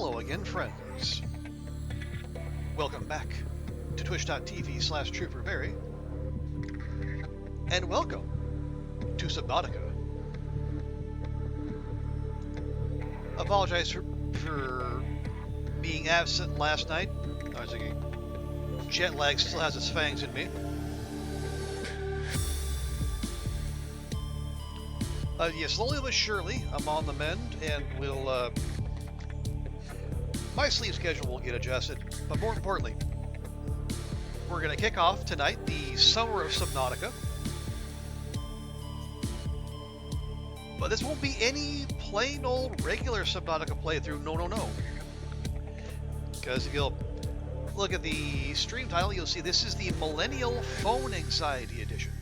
hello again, friends. Welcome back to twitch.tv/TrooperBerry, and welcome to Subnautica. Apologize for being absent last night. I was thinking, jet lag still has its fangs in me. Yeah, slowly but surely, I'm on the mend, and we'll, my sleep schedule will get adjusted, but more importantly, we're going to kick off tonight the Summer of Subnautica. But this won't be any plain old regular Subnautica playthrough, no. Because if you'll look at the stream title, you'll see this is the Millennial Phone Anxiety Edition.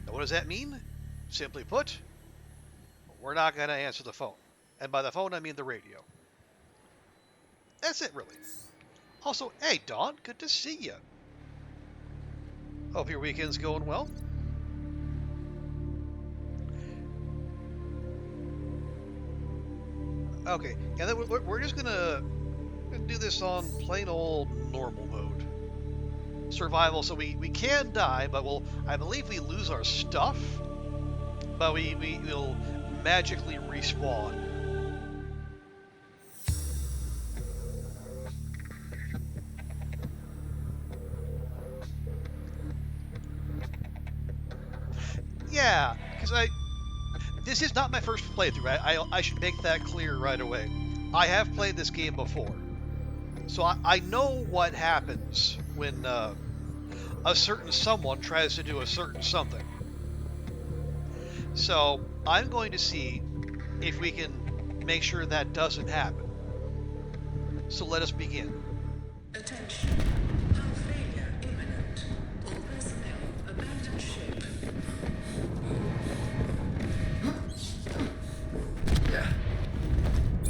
Now what does that mean? Simply put, we're not going to answer the phone. And by the phone, I mean the radio. That's it, really. Also, hey, Dawn, good to see you. Hope your weekend's going well. Okay, yeah, we're just gonna do this on plain old normal mode. Survival, so we can die, but I believe we lose our stuff, but we'll magically respawn. Yeah, because this is not my first playthrough. I should make that clear right away. I have played this game before, so I know what happens when a certain someone tries to do a certain something. So I'm going to see if we can make sure that doesn't happen. So let us begin. Attention. Hull failure imminent. All personnel abandon ship.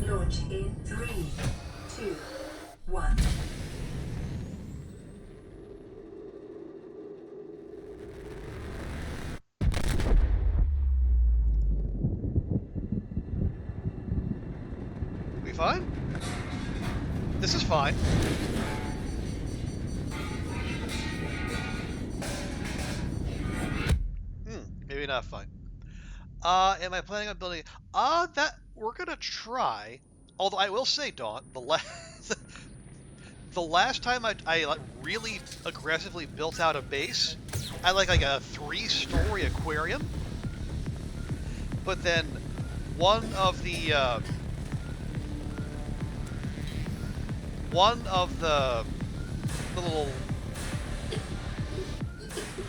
Launch in 3, 2, 1. We fine? This is fine. Maybe not fine. Am I planning on building? That we're gonna try. Although I will say, Dawn, the last time I like, really aggressively built out a base, I like a 3-story aquarium. But then one of the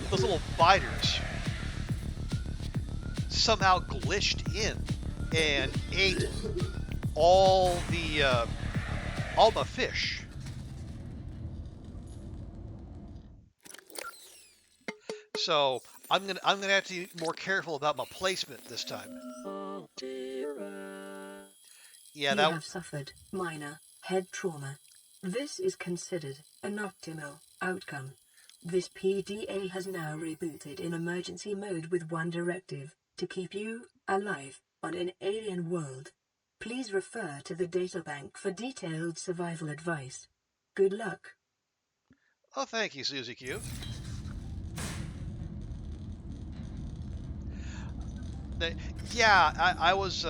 those little biters somehow glitched in and ate all my fish. So I'm gonna have to be more careful about my placement this time. Yeah, You have suffered minor head trauma. This is considered an optimal outcome. This PDA has now rebooted in emergency mode with one directive: to keep you alive on an alien world. Please refer to the databank for detailed survival advice. Good luck. Oh, thank you, Susie Q. Yeah, I was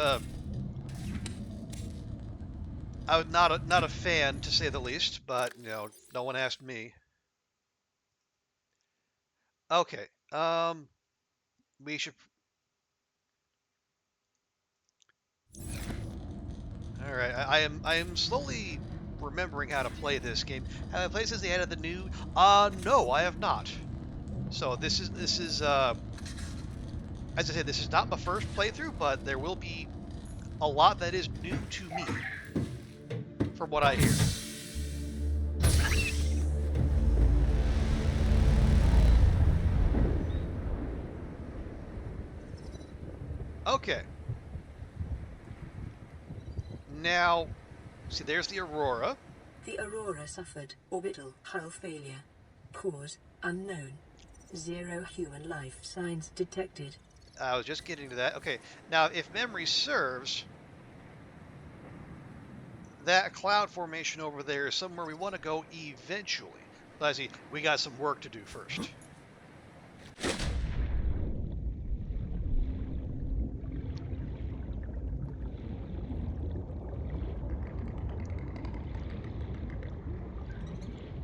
not a fan, to say the least, but no one asked me. Okay, we should. All right, I am slowly remembering how to play this game. Have I played since they added the new? No, I have not. So this is as I said, this is not my first playthrough, but there will be a lot that is new to me, from what I hear. Okay. Now, see, there's the Aurora. The Aurora suffered orbital hull failure. Cause unknown. 0 human life signs detected. I was just getting to that. Okay, now if memory serves, that cloud formation over there is somewhere we want to go eventually. But I see, we got some work to do first.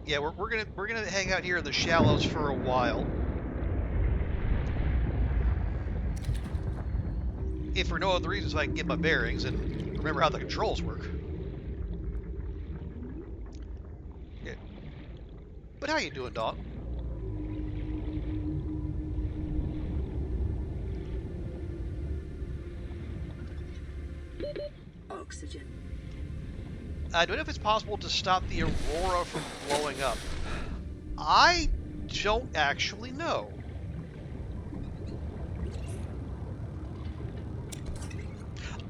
Yeah, we're gonna hang out here in the shallows for a while. If for no other reason, so I can get my bearings and remember how the controls work. Yeah. But how you doing, Dog? Oxygen. I don't know if it's possible to stop the aurora from blowing up. I don't actually know.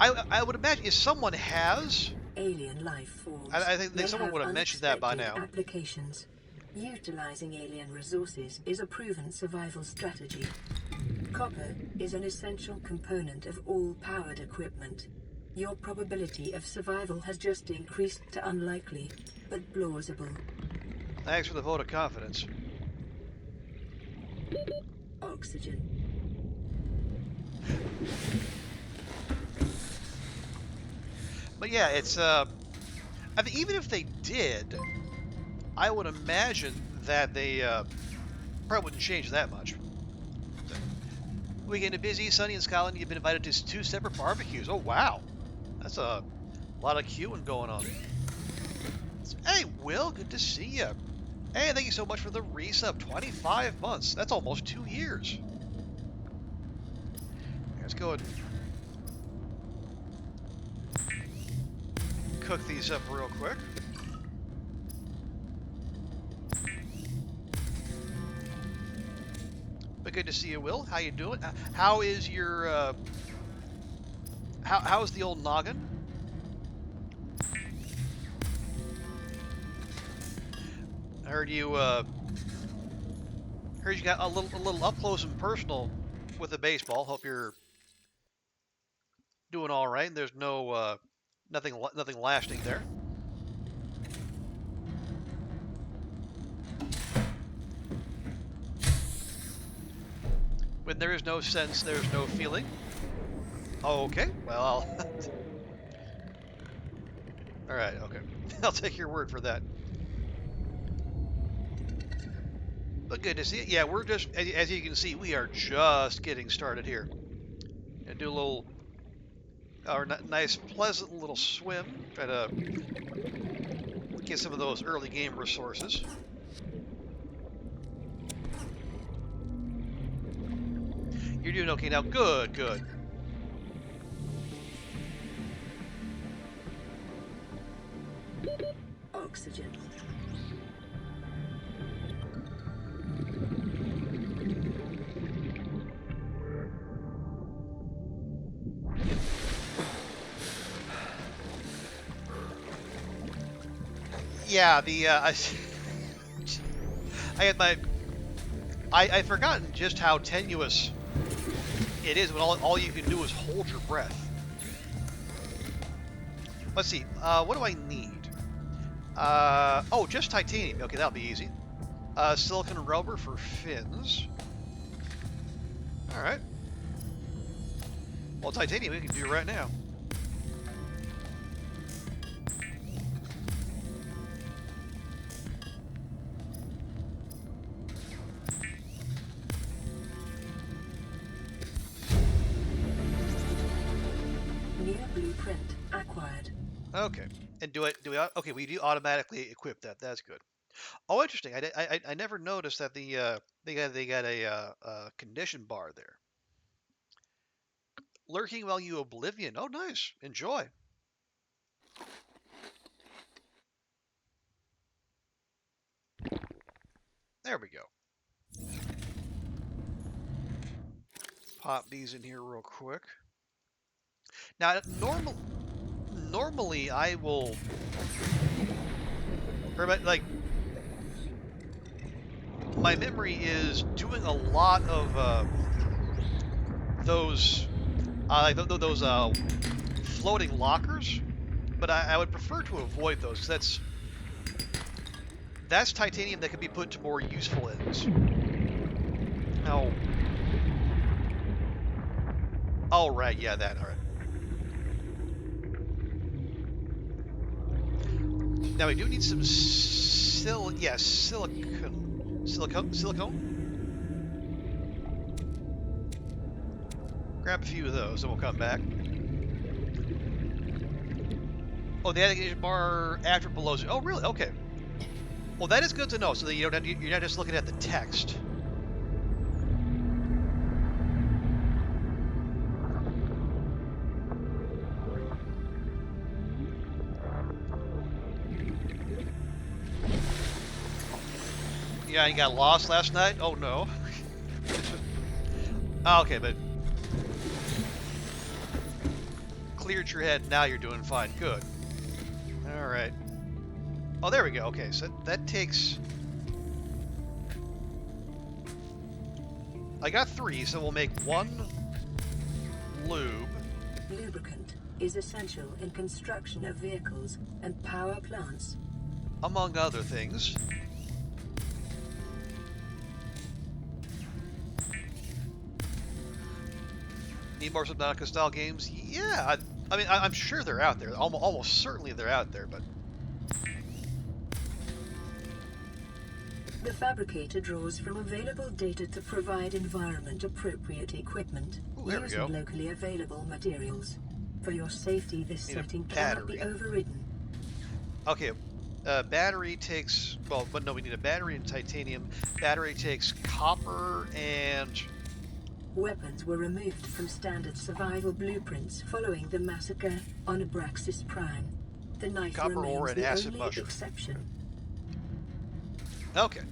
I would imagine if someone has, Alien life forms. I think someone would have mentioned that by now. Applications. Utilizing alien resources is a proven survival strategy. Copper is an essential component of all powered equipment. Your probability of survival has just increased to unlikely, but plausible. Thanks for the vote of confidence. Oxygen. But yeah, it's I mean, even if they did, I would imagine that they probably wouldn't change that much. So, weekend is busy, sunny in Scotland. You've been invited to 2 separate barbecues. Oh wow, that's a lot of queuing going on. Hey, Will, good to see you. Hey, thank you so much for the resub. 25 months. That's almost 2 years. Let's go ahead and cook these up real quick. But good to see you, Will. How you doing? How is your how's the old noggin? I heard you got a little up close and personal with the baseball. Hope you're doing all right. There's no nothing lasting there. When there is no sense, there's no feeling. Okay, well, all right, okay. I'll take your word for that. But good to see you. Yeah, we're just, as you can see, we are just getting started here. And do a little, our nice, pleasant little swim. Try to get some of those early game resources. You're doing okay now. Good, good. Oxygen. Yeah, the I had my I've forgotten just how tenuous it is when all you can do is hold your breath. Let's see. What do I need? Oh, just titanium. Okay, that'll be easy. Silicon rubber for fins. All right. Well, titanium we can do right now. New blueprint acquired. Okay. And do we? Okay, we do automatically equip that. That's good. Oh, interesting. I never noticed that they got a condition bar there. Lurking while you oblivion. Oh, nice. Enjoy. There we go. Pop these in here real quick. Now, normally I will, or like, my memory is doing a lot of those floating lockers. but I would prefer to avoid those, because that's titanium that can be put to more useful ends. Now, oh right, yeah, that, all right. Now we do need some silicone. Grab a few of those, and we'll come back. Oh, the navigation bar after below. Oh, really? Okay. Well, that is good to know, so that you're not just looking at the text. Yeah, you got lost last night? Oh, no. Okay, but cleared your head. Now you're doing fine. Good. All right. Oh, there we go. Okay, so that takes... I got 3, so we'll make 1 lube. Lubricant is essential in construction of vehicles and power plants, Among other things. Need more Subnautica style games? Yeah, I mean, I'm sure they're out there. Almost certainly they're out there, but... The fabricator draws from available data to provide environment-appropriate equipment using locally available materials. For your safety, this setting cannot be overridden. Okay, battery takes... Well, but no, we need a battery and titanium. Battery takes copper and... Weapons were removed from standard survival blueprints following the massacre on Abraxas Prime. The knife copper ore remains and the acid only mushroom. exception. Okay.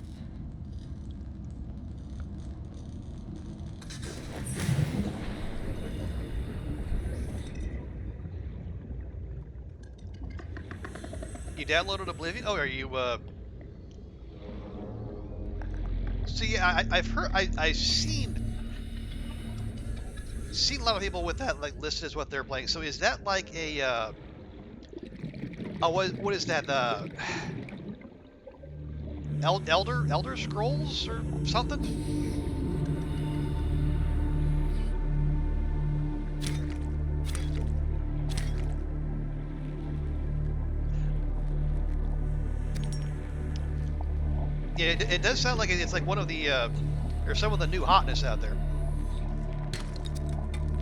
You downloaded Oblivion? Oh, are you, So yeah, I've heard, I've seen a lot of people with that, like, listed as what they're playing. So is that like a, oh, what is that, Elder Scrolls or something? Yeah, it does sound like it's like one of the, or some of the new hotness out there.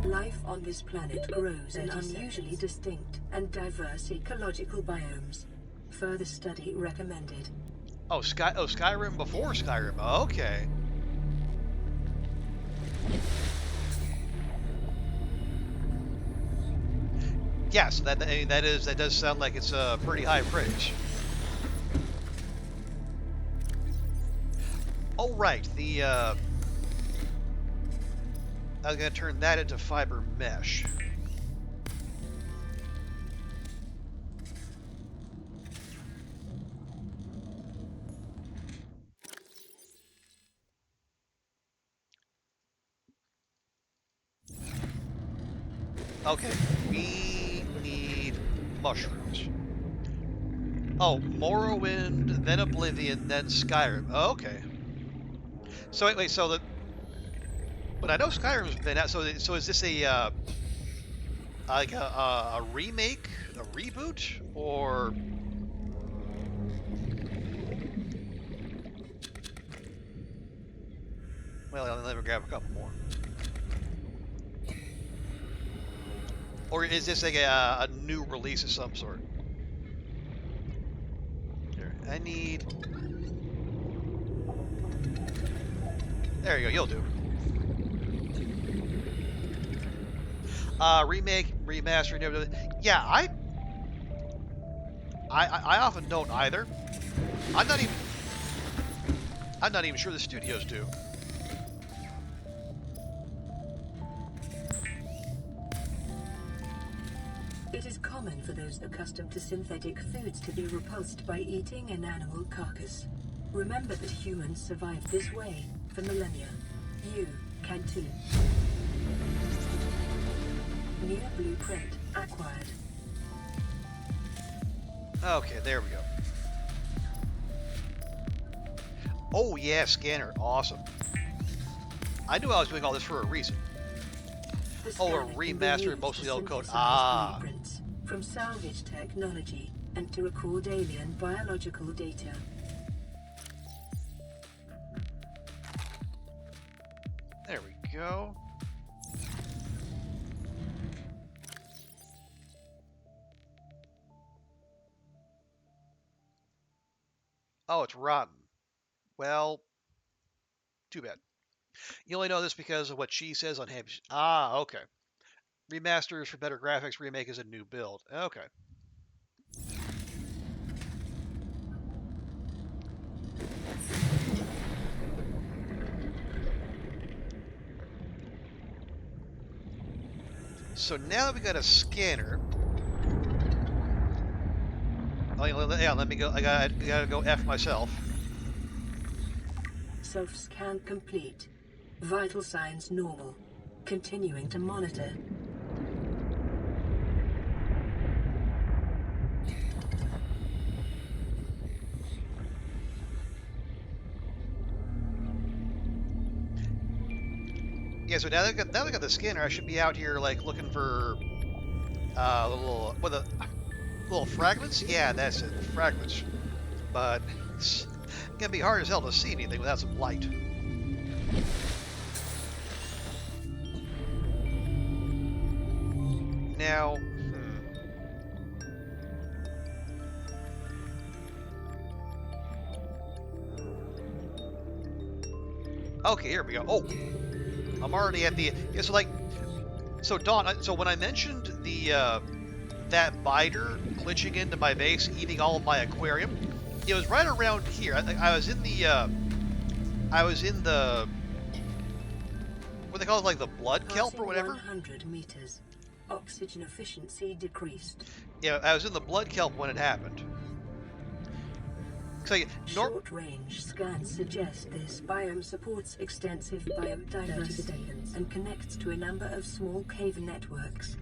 Life on this planet grows in unusually distinct and diverse ecological biomes. Further study recommended. Oh, Skyrim before Skyrim. Okay. Yes, that does sound like it's pretty high praise. Oh right, I was gonna turn that into fiber mesh. Okay, we need mushrooms. Oh, Morrowind, then Oblivion, then Skyrim. Oh, okay. So wait, so but I know Skyrim's been out. So is this a like a remake, a reboot, or? Well, I'll never grab a couple more. Or is this like a new release of some sort? Here, I need... There you go, you'll do. Remake, remaster, yeah, I often don't either. I'm not even sure the studios do. It is common for those accustomed to synthetic foods to be repulsed by eating an animal carcass. Remember that humans survived this way for millennia. You can too. New blueprint acquired. Okay, there we go. Oh yeah, scanner, awesome. I knew I was doing all this for a reason. The Oh, a scanner can be remastered, used mostly to old code. synthesize Ah, blueprints from salvage technology and to record alien biological data. there we go. Oh, it's rotten. Well, too bad. You only know this because of what she says on Happy. Ah, okay. Remasters for better graphics, remake is a new build. Okay. So now that we got a scanner, oh, yeah, let me go. I gotta go F myself. Self-scan complete. Vital signs normal. Continuing to monitor. Yeah, so now we got the scanner, I should be out here like looking for little fragments. Yeah, that's it, fragments. But it's gonna be hard as hell to see anything without some light. Now, okay, here we go. Oh, I'm already at the. Yeah, so like, so Dawn. So when I mentioned the that biter glitching into my base, eating all of my aquarium, it was right around here. I was in the. I was in the. What they call it, like the blood kelp or whatever. 100 meters. Oxygen efficiency decreased. Yeah, I was in the blood kelp when it happened. So, Short-range scans suggest this biome supports extensive biodiversity and connects to a number of small cave networks.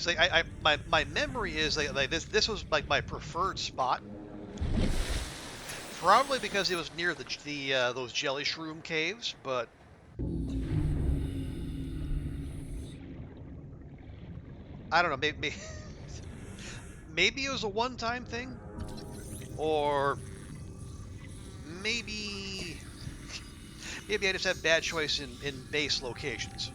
because my memory is like this was like my preferred spot. Probably because it was near the those jelly shroom caves, but I don't know. Maybe it was a one-time thing, or maybe maybe I just have bad choice in base locations.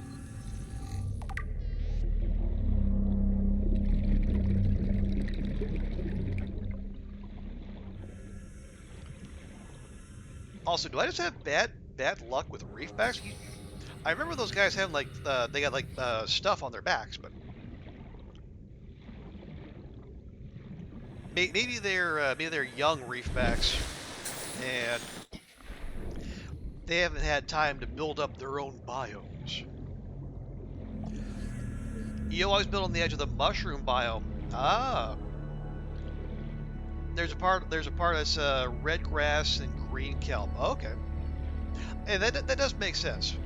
Also, do I just have bad luck with reefbacks? I remember those guys having like they got like stuff on their backs, but maybe they're young reefbacks and they haven't had time to build up their own biomes. You always build on the edge of the mushroom biome. Ah, there's a part that's red grass and green kelp. Okay, and that does make sense.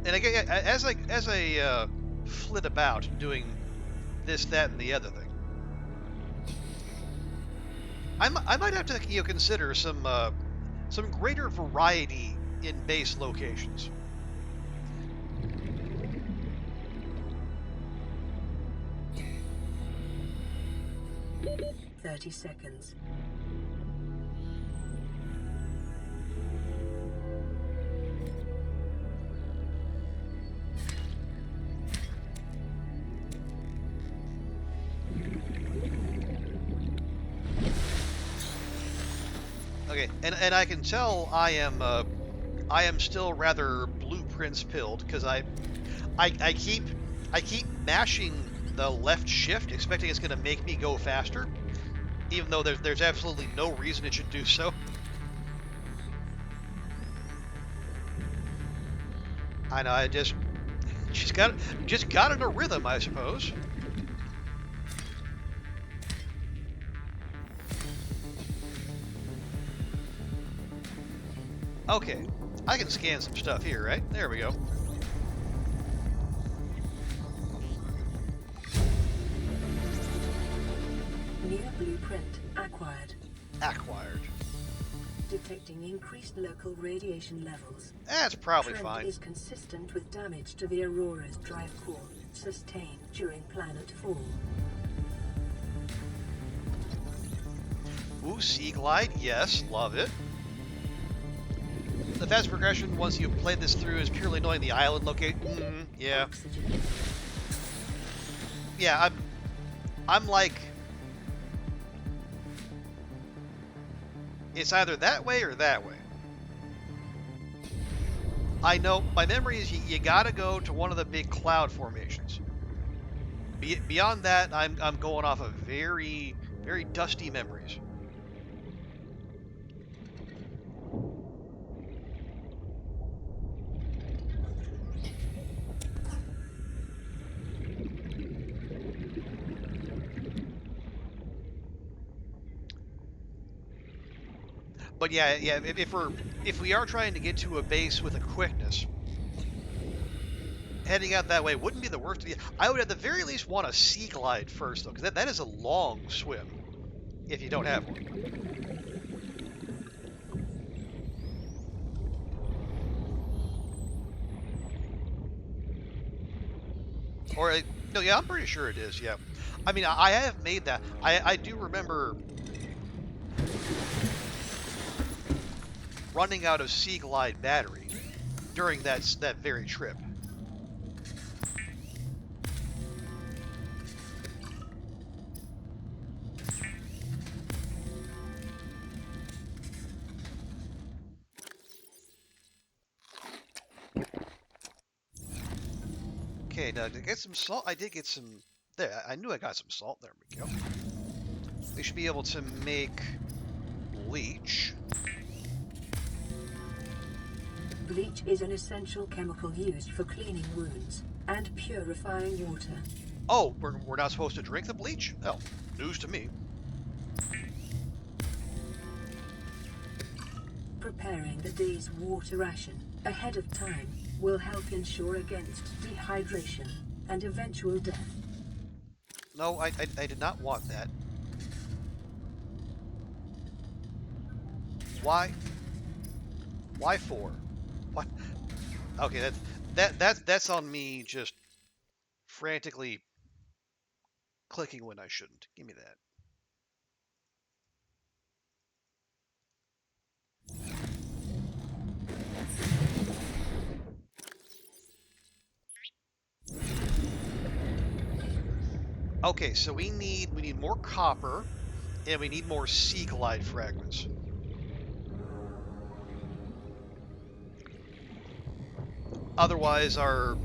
And again, as I flit about doing this, that, and the other thing, I might have to consider some greater variety in base locations. 30 seconds. Okay, and I can tell I am still rather blueprints pilled because I keep mashing the left shift, expecting it's going to make me go faster, even though there's absolutely no reason it should do so. I know, I just got in a rhythm, I suppose. Okay, I can scan some stuff here, right? There we go. Trent acquired. Acquired. Detecting increased local radiation levels. That's probably Trend fine. is consistent with damage to the Aurora's drive core sustained during planet fall. Ooh, Sea Glide, yes, love it. The fast progression, once you've played this through, is purely knowing the island location. Yeah. Oxygen. Yeah, I'm like... It's either that way or that way. I know, my memory is you gotta go to one of the big cloud formations. Beyond that, I'm going off of very, very dusty memories. But yeah, if we are trying to get to a base with a quickness, heading out that way wouldn't be the worst. I would at the very least want a Sea Glide first, though, because that is a long swim if you don't have one. Or no, yeah, I'm pretty sure it is. Yeah, I mean, I have made that. I do remember running out of Sea Glide battery during that very trip. Okay, now to get some salt, I did get some. There, I knew I got some salt. There we go. We should be able to make bleach. Bleach is an essential chemical used for cleaning wounds and purifying water. Oh, we're not supposed to drink the bleach? Oh, news to me. Preparing the day's water ration ahead of time will help ensure against dehydration and eventual death. No, I did not want that. Why? Why for? What? Okay, that's on me just frantically clicking when I shouldn't. Give me that. Okay, so we need more copper, and we need more Sea Glide fragments. Otherwise, our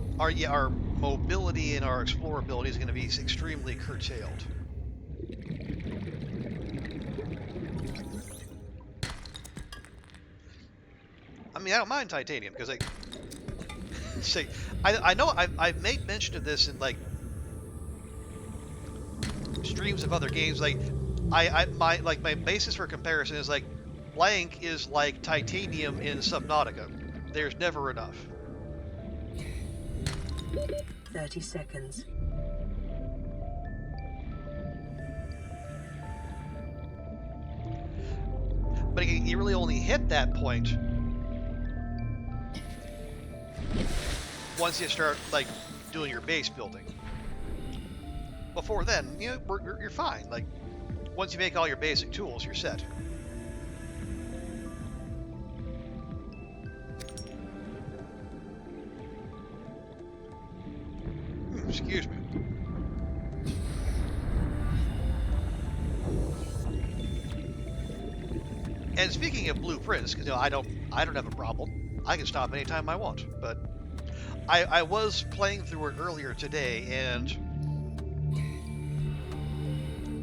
mobility and our explorability is going to be extremely curtailed. I mean, I don't mind titanium because I know I've made mention of this in like streams of other games. Like my basis for comparison is like blank is like titanium in Subnautica. There's never enough. 30 seconds. But you really only hit that point once you start like doing your base building. Before then, you know, you're fine. Like once you make all your basic tools, you're set. Excuse me. And speaking of blueprints, because you know, I don't have a problem. I can stop anytime I want. But I was playing through it earlier today, and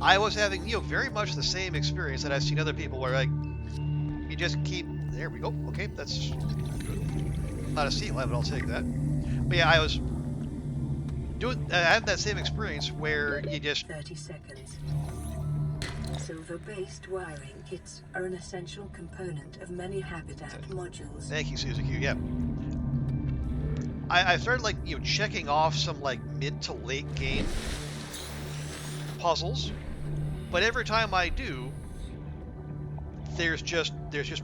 I was having, you know, very much the same experience that I've seen other people where like you just keep. There we go. Okay, that's not a sea glide, but I'll take that. But yeah, I was doing. I had that same experience where you just. 30 seconds. Silver-based wiring kits are an essential component of many habitat modules. Thank you, Suzuki. Yeah. I started like, you know, checking off some like mid to late game puzzles But every time I do, there's just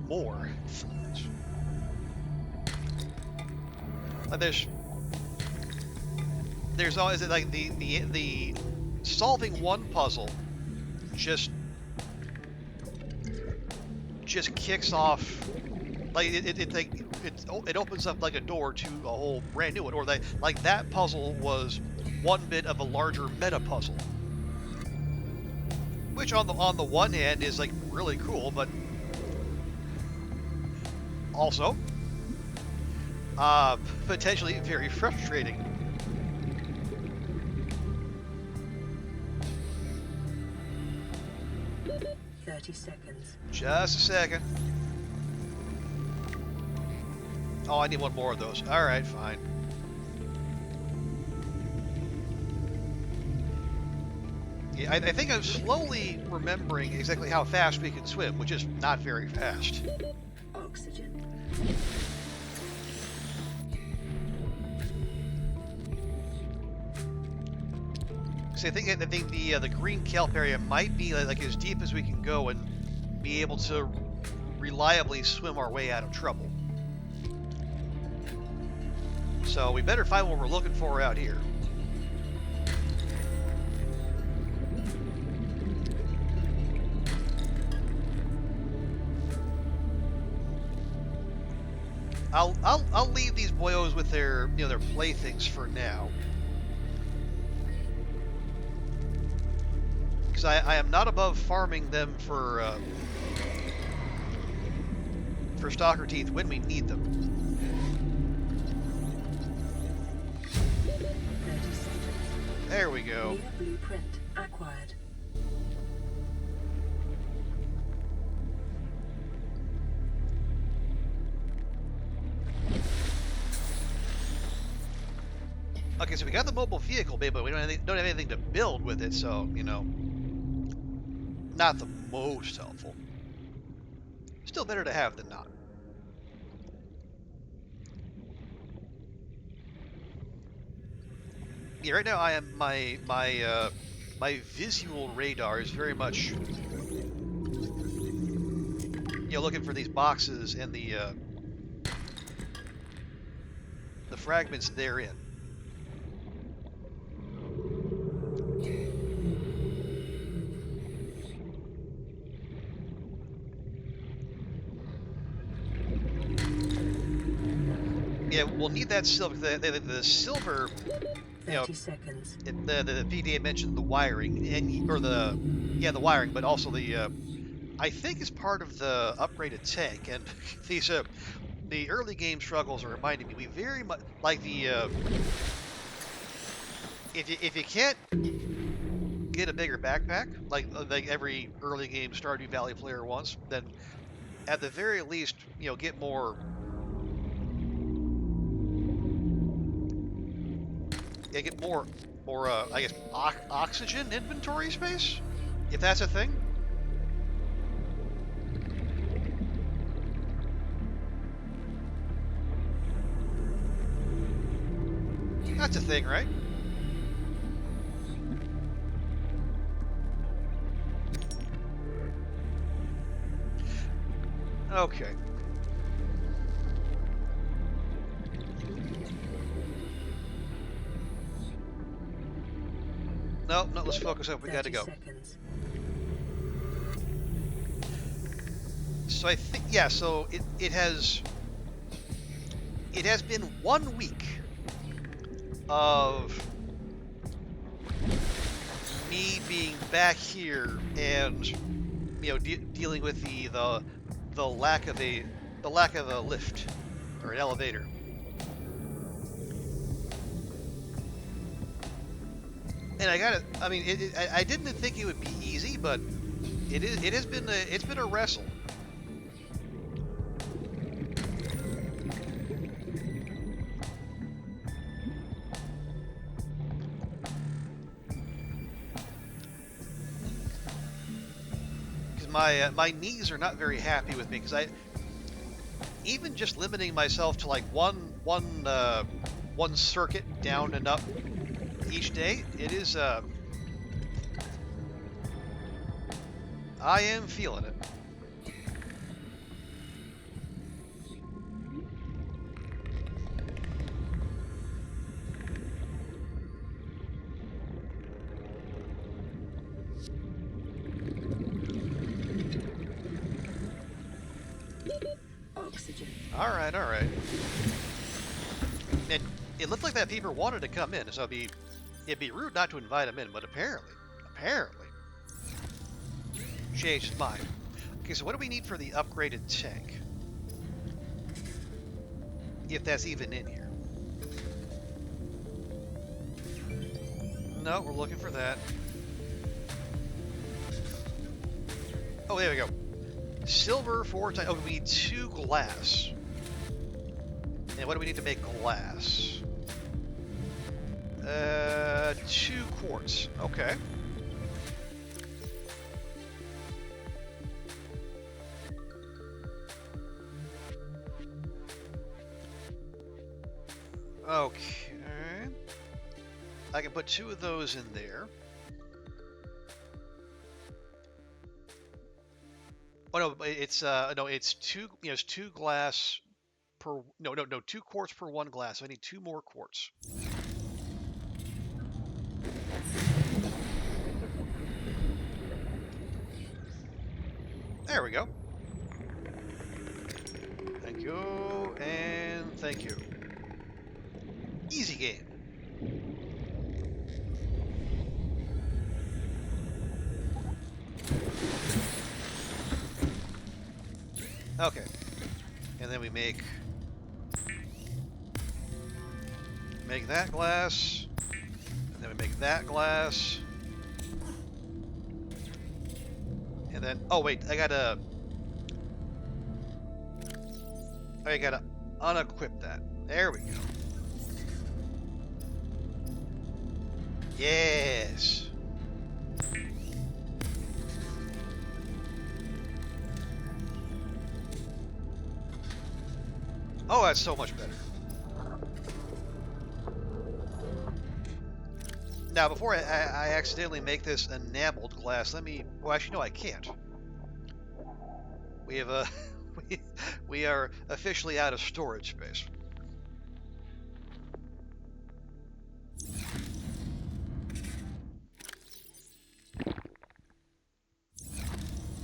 more. Like there's always like the solving one puzzle just kicks off, like it opens up like a door to a whole brand new one, or like that puzzle was one bit of a larger meta puzzle, which on the one hand is like really cool, but also potentially very frustrating. Seconds. Just a second. Oh, I need one more of those. All right, fine. Yeah, I think I'm slowly remembering exactly how fast we can swim, which is not very fast. Oxygen. So I think the green kelp area might be like as deep as we can go and be able to reliably swim our way out of trouble. So we better find what we're looking for out here. I'll leave these boyos with their their playthings for now. Because I am not above farming them for stalker teeth when we need them. There we go. Blueprint acquired. Okay, so we got the mobile vehicle, babe, but we don't have anything to build with it, so not the most helpful. Still better to have than not. Yeah, right now I am my visual radar is very much looking for these boxes and the fragments therein. Yeah, we'll need that silver. The silver, 30 seconds. The PDA mentioned the wiring the wiring, but also the I think is part of the upgraded tank. And these the early game struggles are reminding me. We very much like the if you can't get a bigger backpack like every early game Stardew Valley player wants, then at the very least get more. Yeah, get more, I guess, oxygen inventory space, if that's a thing. That's a thing, right? Okay. No, let's focus up. We gotta go. Seconds. So I think, yeah, so it has been 1 week of me being back here and dealing with the lack of a lift or an elevator. And I mean, I didn't think it would be easy, but it's been a wrestle. Because my knees are not very happy with me, because even just limiting myself to like one circuit down and up each day, it is I am feeling it. Oxygen. Alright, alright. And it looked like that peeper wanted to come in, so it'd be rude not to invite him in, but apparently, changed his mind. Okay, so what do we need for the upgraded tank? If that's even in here. No, we're looking for that. Oh, there we go. Silver 4 times. Oh, we need 2 glass. And what do we need to make glass? 2 quartz. Okay. Okay. I can put 2 of those in there. Oh no, it's 2. It's 2 glass per. No, 2 quartz per 1 glass. So I need 2 more quartz. There we go. Thank you, and thank you. Easy game. Okay. And then we make that glass. And then we make that glass. And then, oh wait, I gotta unequip that. There we go. Yes. Oh, that's so much better. Now, before I accidentally make this enameled glass, let me... Well, actually, no, I can't. We have a... we are officially out of storage space.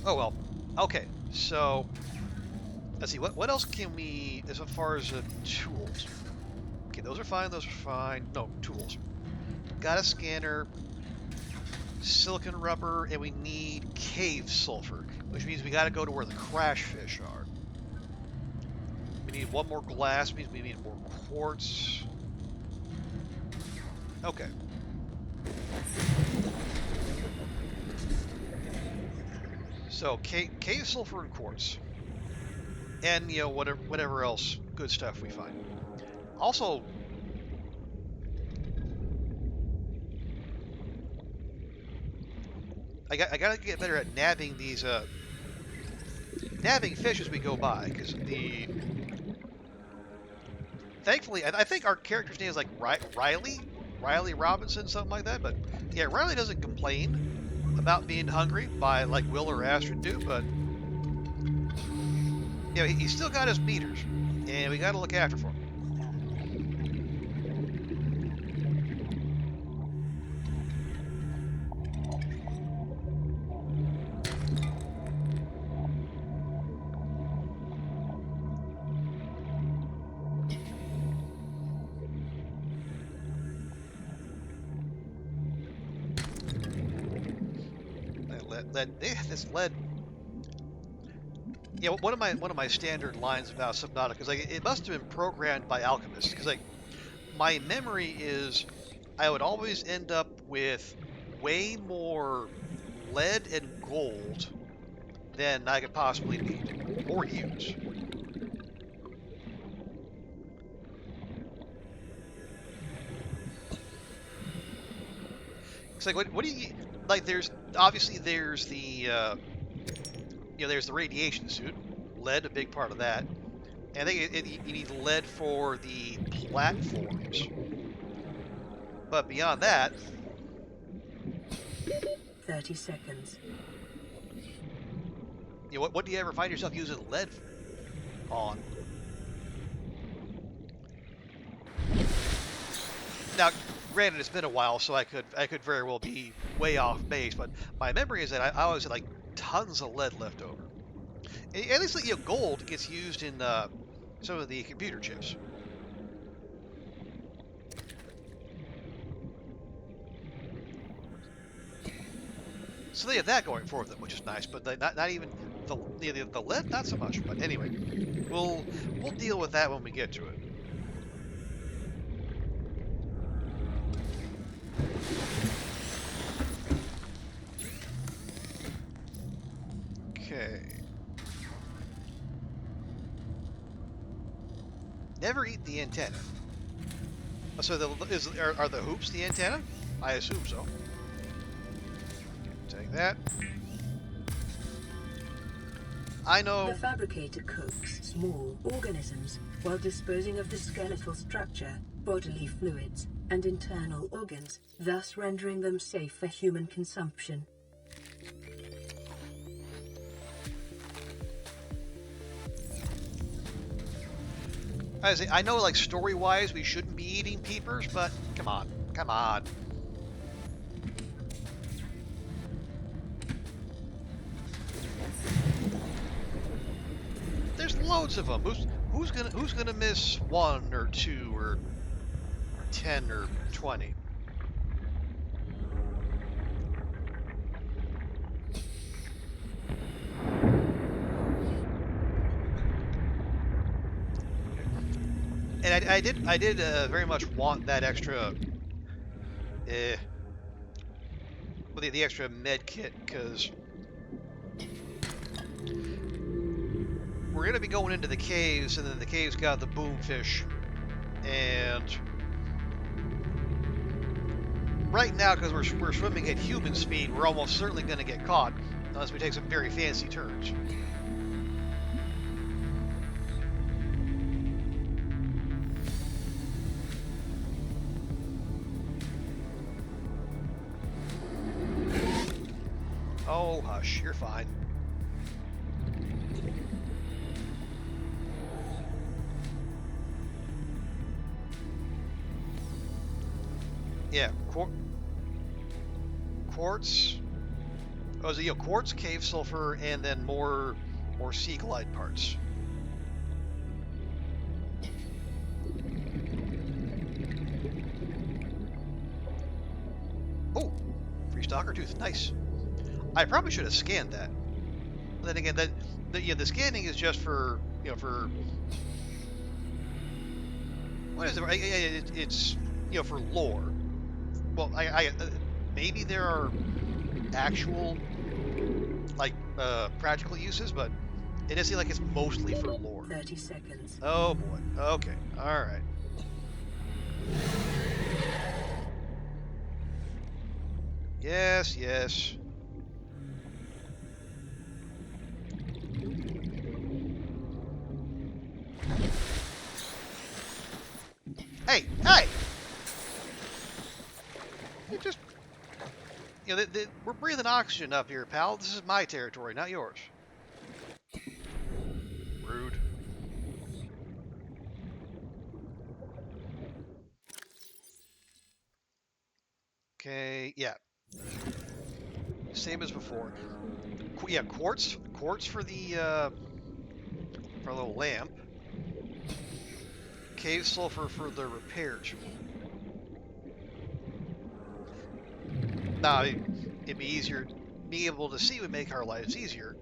Oh, well. Okay, so... Let's see, what else can we... As far as tools? Okay, those are fine, those are fine. No, tools. Got a scanner, silicon rubber, and we need cave sulfur, which means we got to go to where the crash fish are. We need 1 more glass, means we need more quartz. Okay. So cave sulfur and quartz, and whatever else good stuff we find. Also. I gotta get better at nabbing these, nabbing fish as we go by, because thankfully, I think our character's name is like Riley Robinson, something like that, but yeah, Riley doesn't complain about being hungry by like Will or Astrid do, but yeah, he's still got his meters, and we gotta look after for him. This lead. Yeah, one of my standard lines about Subnautica is like it must have been programmed by alchemists, because like my memory is I would always end up with way more lead and gold than I could possibly need or use. It's like what do you like? There's the there's the radiation suit, lead a big part of that, and I think you need lead for the platforms. But beyond that, 30 seconds. You know, what do you ever find yourself using lead on? Now, granted, it's been a while, so I could very well be way off base, but my memory is that I always had like tons of lead left over. At least, you know, gold gets used in some of the computer chips. So they have that going for them, which is nice, but not even the lead, not so much. But anyway, we'll deal with that when we get to it. Okay. Never eat the antenna. So are the hoops the antenna? I assume so. Take that. I know. The fabricator coats small organisms while disposing of the skeletal structure, bodily fluids, and internal organs, thus rendering them safe for human consumption. I know, like, story-wise, we shouldn't be eating peepers, but come on, come on. There's loads of them. Who's gonna miss 1 or 2 or 10 or 20? And I did very much want that extra, the extra med kit, because we're gonna be going into the caves, and then the caves got the boomfish, and right now, because we're swimming at human speed, we're almost certainly gonna get caught unless we take some very fancy turns. Oh, hush, you're fine. Yeah, quartz. Oh, so, quartz, cave sulfur, and then more sea glide parts. Oh, free stalker tooth, nice. I probably should have scanned that. But then again, the scanning is just for for what is it? It's for lore. Well, maybe there are actual practical uses, but it does seem like it's mostly for lore. 30 seconds. Oh boy. Okay. All right. Yes, yes. Hey, hey! You just, we're breathing oxygen up here, pal. This is my territory, not yours. Rude. Okay, yeah. Same as before. Yeah, quartz for the little lamp. Cave sulfur for the repair tool. Now, it'd be easier, being able to see would make our lives easier,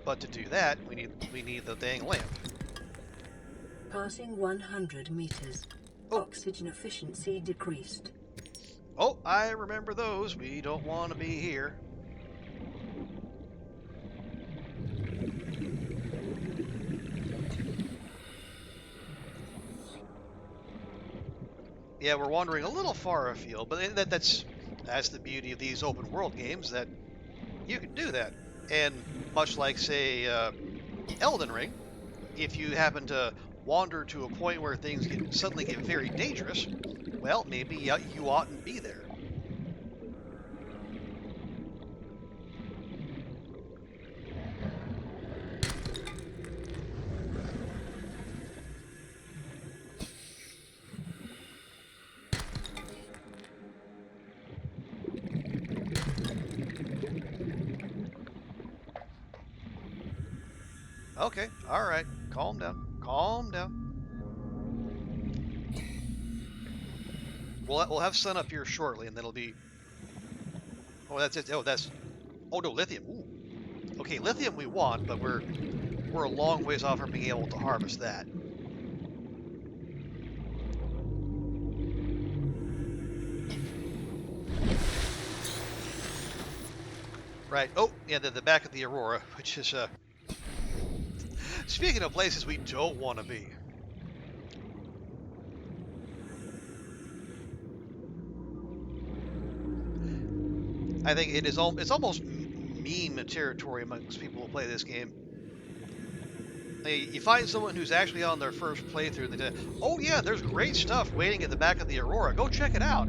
but to do that, we need the dang lamp. Passing 100 meters. Oh. Oxygen efficiency decreased. Oh, I remember those. We don't want to be here. Yeah, we're wandering a little far afield, but that's the beauty of these open world games, that you can do that. And much like, say, Elden Ring, if you happen to wander to a point where things suddenly get very dangerous, well, maybe you oughtn't be there. Okay, all right. Calm down. Calm down. We'll have sun up here shortly, and then it'll be. Oh, that's it. Oh, that's. Oh no, lithium. Ooh. Okay, lithium we want, but we're a long ways off from being able to harvest that. Right. Oh, yeah, the back of the Aurora, which is speaking of places we don't want to be. I think it's almost meme territory amongst people who play this game. You find someone who's actually on their first playthrough, and they say, "Oh yeah, there's great stuff waiting at the back of the Aurora. Go check it out."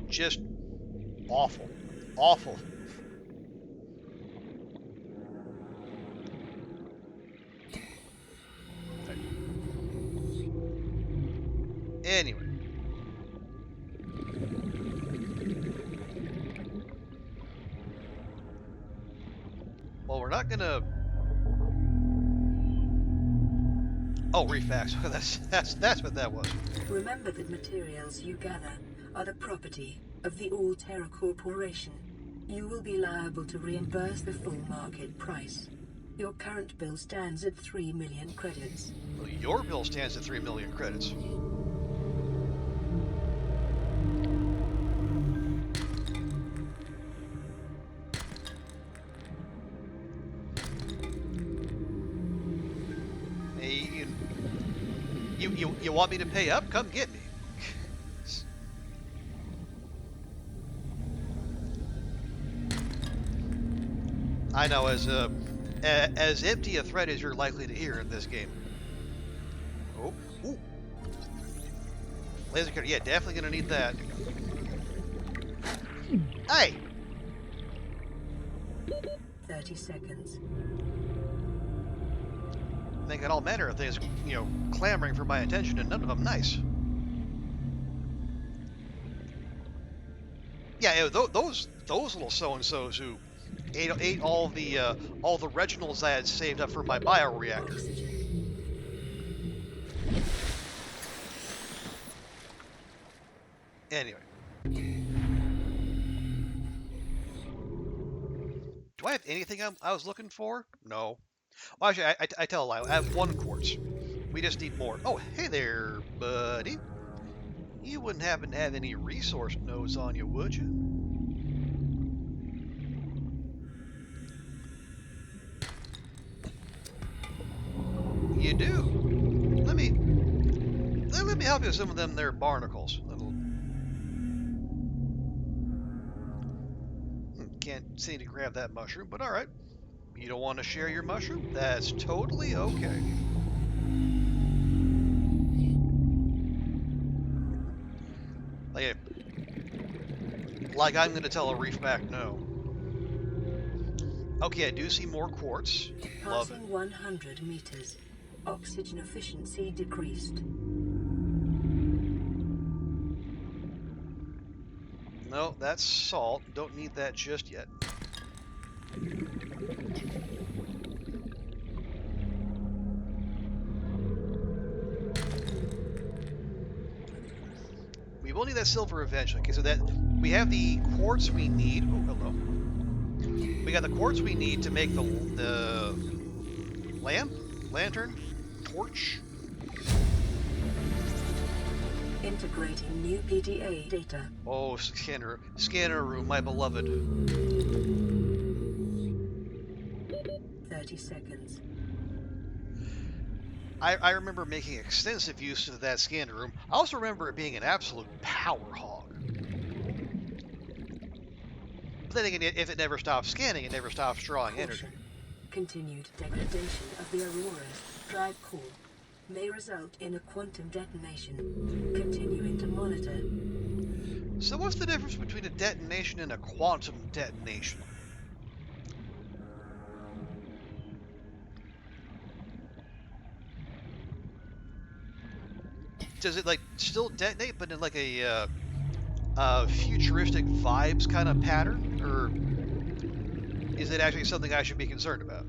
Just awful, awful. Anyway. Well, we're not gonna. Oh, refax. That's what that was. Remember that materials you gather are the property of the All-Terra Corporation. You will be liable to reimburse the full market price. Your current bill stands at 3 million credits. Well, your bill stands at 3 million credits. Hey, you want me to pay up? Come get me. I know, as empty a threat as you're likely to hear in this game. Oh, ooh. Laser cutter, yeah, definitely gonna need that. Hey! 30 seconds. They got all manner of things, clamoring for my attention, and none of them nice. Yeah, those little so-and-sos who ate all the Reginalds I had saved up for my bioreactor. Anyway. Do I have anything I was looking for? No. Well, actually, I tell a lie. I have 1 quartz. We just need more. Oh, hey there, buddy. You wouldn't happen to have any resource nodes on you, would you? You do. Let me help you with some of them there barnacles. Can't seem to grab that mushroom, but all right. You don't want to share your mushroom? That's totally okay. Like I'm going to tell a reef back no. Okay, I do see more quartz. Love it. Passing 100 meters. Oxygen efficiency decreased. No, that's salt. Don't need that just yet. We will need that silver eventually. Okay, so that we have the quartz we need. Oh, hello. We got the quartz we need to make the lamp, lantern, torch. Integrating new PDA data. Oh, scanner room, my beloved. 30 seconds. I remember making extensive use of that scanner room. I also remember it being an absolute power hog. But then again, if it never stops scanning, it never stops drawing energy. Continued degradation of the Aurora's drive core may result in a quantum detonation. Continuing to monitor. So what's the difference between a detonation and a quantum detonation? Does it still detonate, but in like a futuristic vibes kind of pattern, or is it actually something I should be concerned about?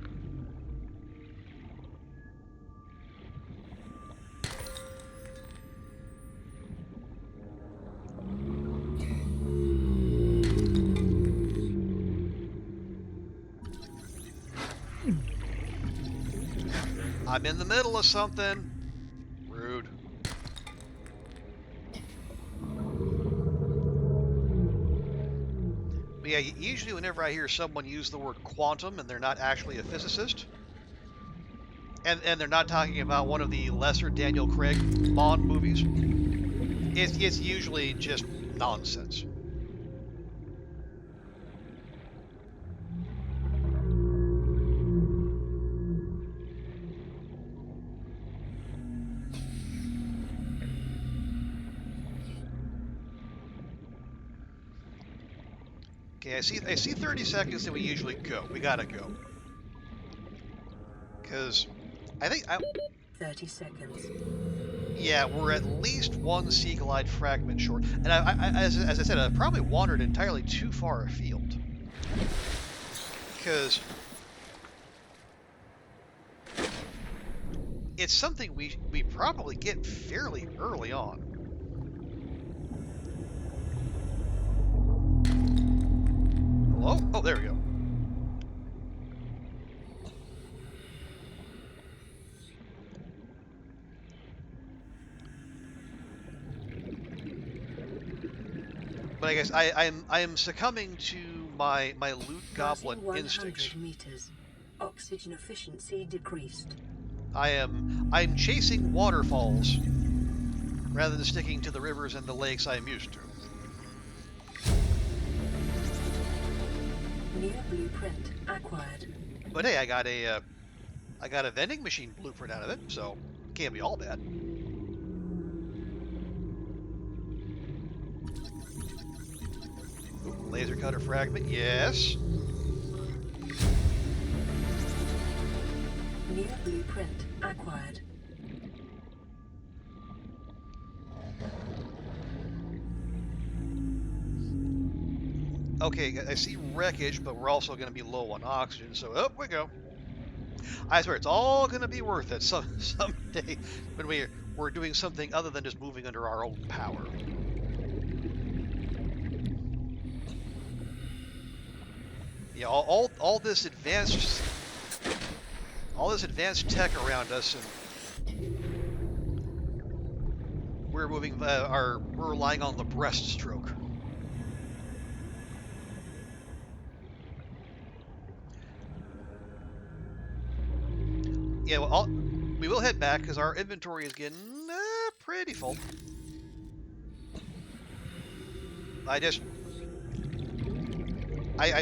I'm in the middle of something. Rude. But yeah, usually whenever I hear someone use the word quantum and they're not actually a physicist, and they're not talking about one of the lesser Daniel Craig Bond movies, it's usually just nonsense. Okay, I see 30 seconds and we usually go. We gotta go. Because I think 30 seconds. yeah, we're at least one Sea Glide fragment short. And as I said, I probably wandered entirely too far afield. Because it's something we probably get fairly early on. Hello? Oh, there we go. But I guess I am succumbing to my loot goblin Passing 100 instincts. meters. Oxygen efficiency decreased. I'm chasing waterfalls rather than sticking to the rivers and the lakes I am used to. New blueprint acquired. But hey, I got a vending machine blueprint out of it, so can't be all bad. Ooh, laser cutter fragment, yes. New blueprint acquired. Okay, I see wreckage, but we're also going to be low on oxygen, so up we go. I swear, it's all going to be worth it someday when we're doing something other than just moving under our own power. Yeah, all this advanced tech around us, and we're relying on the breaststroke. Yeah, well, we will head back because our inventory is getting pretty full. I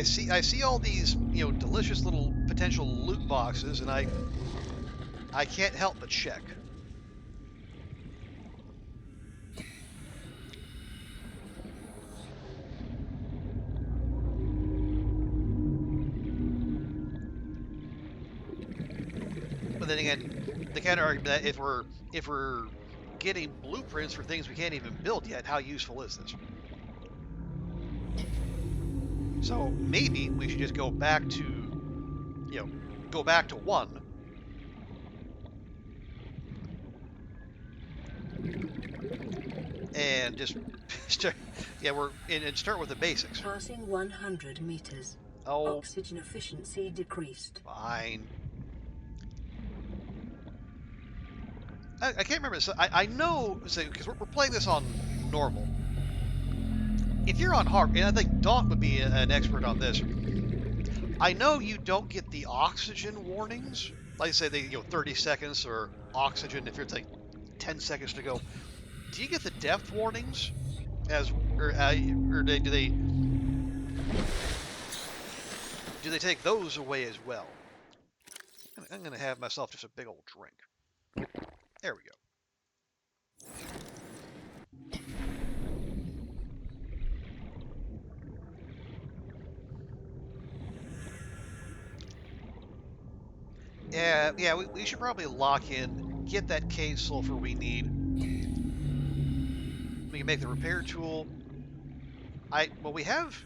see all these delicious little potential loot boxes, and I can't help but check. But then again, the counter argument that if we're getting blueprints for things we can't even build yet, how useful is this? So maybe we should just go back to one. And just start, and start with the basics. Passing 100 meters. Oh, oxygen efficiency decreased. Fine. I can't remember. So I know, because we're playing this on normal. If you're on hard, and I think Daunt would be an expert on this. I know you don't get the oxygen warnings. Like I say, 30 seconds or oxygen if it's like 10 seconds to go. Do you get the depth warnings? Or do they take those away as well? I'm gonna have myself just a big old drink. There we go. Yeah, we should probably lock in, get that cave sulfur we need. We can make the repair tool. We have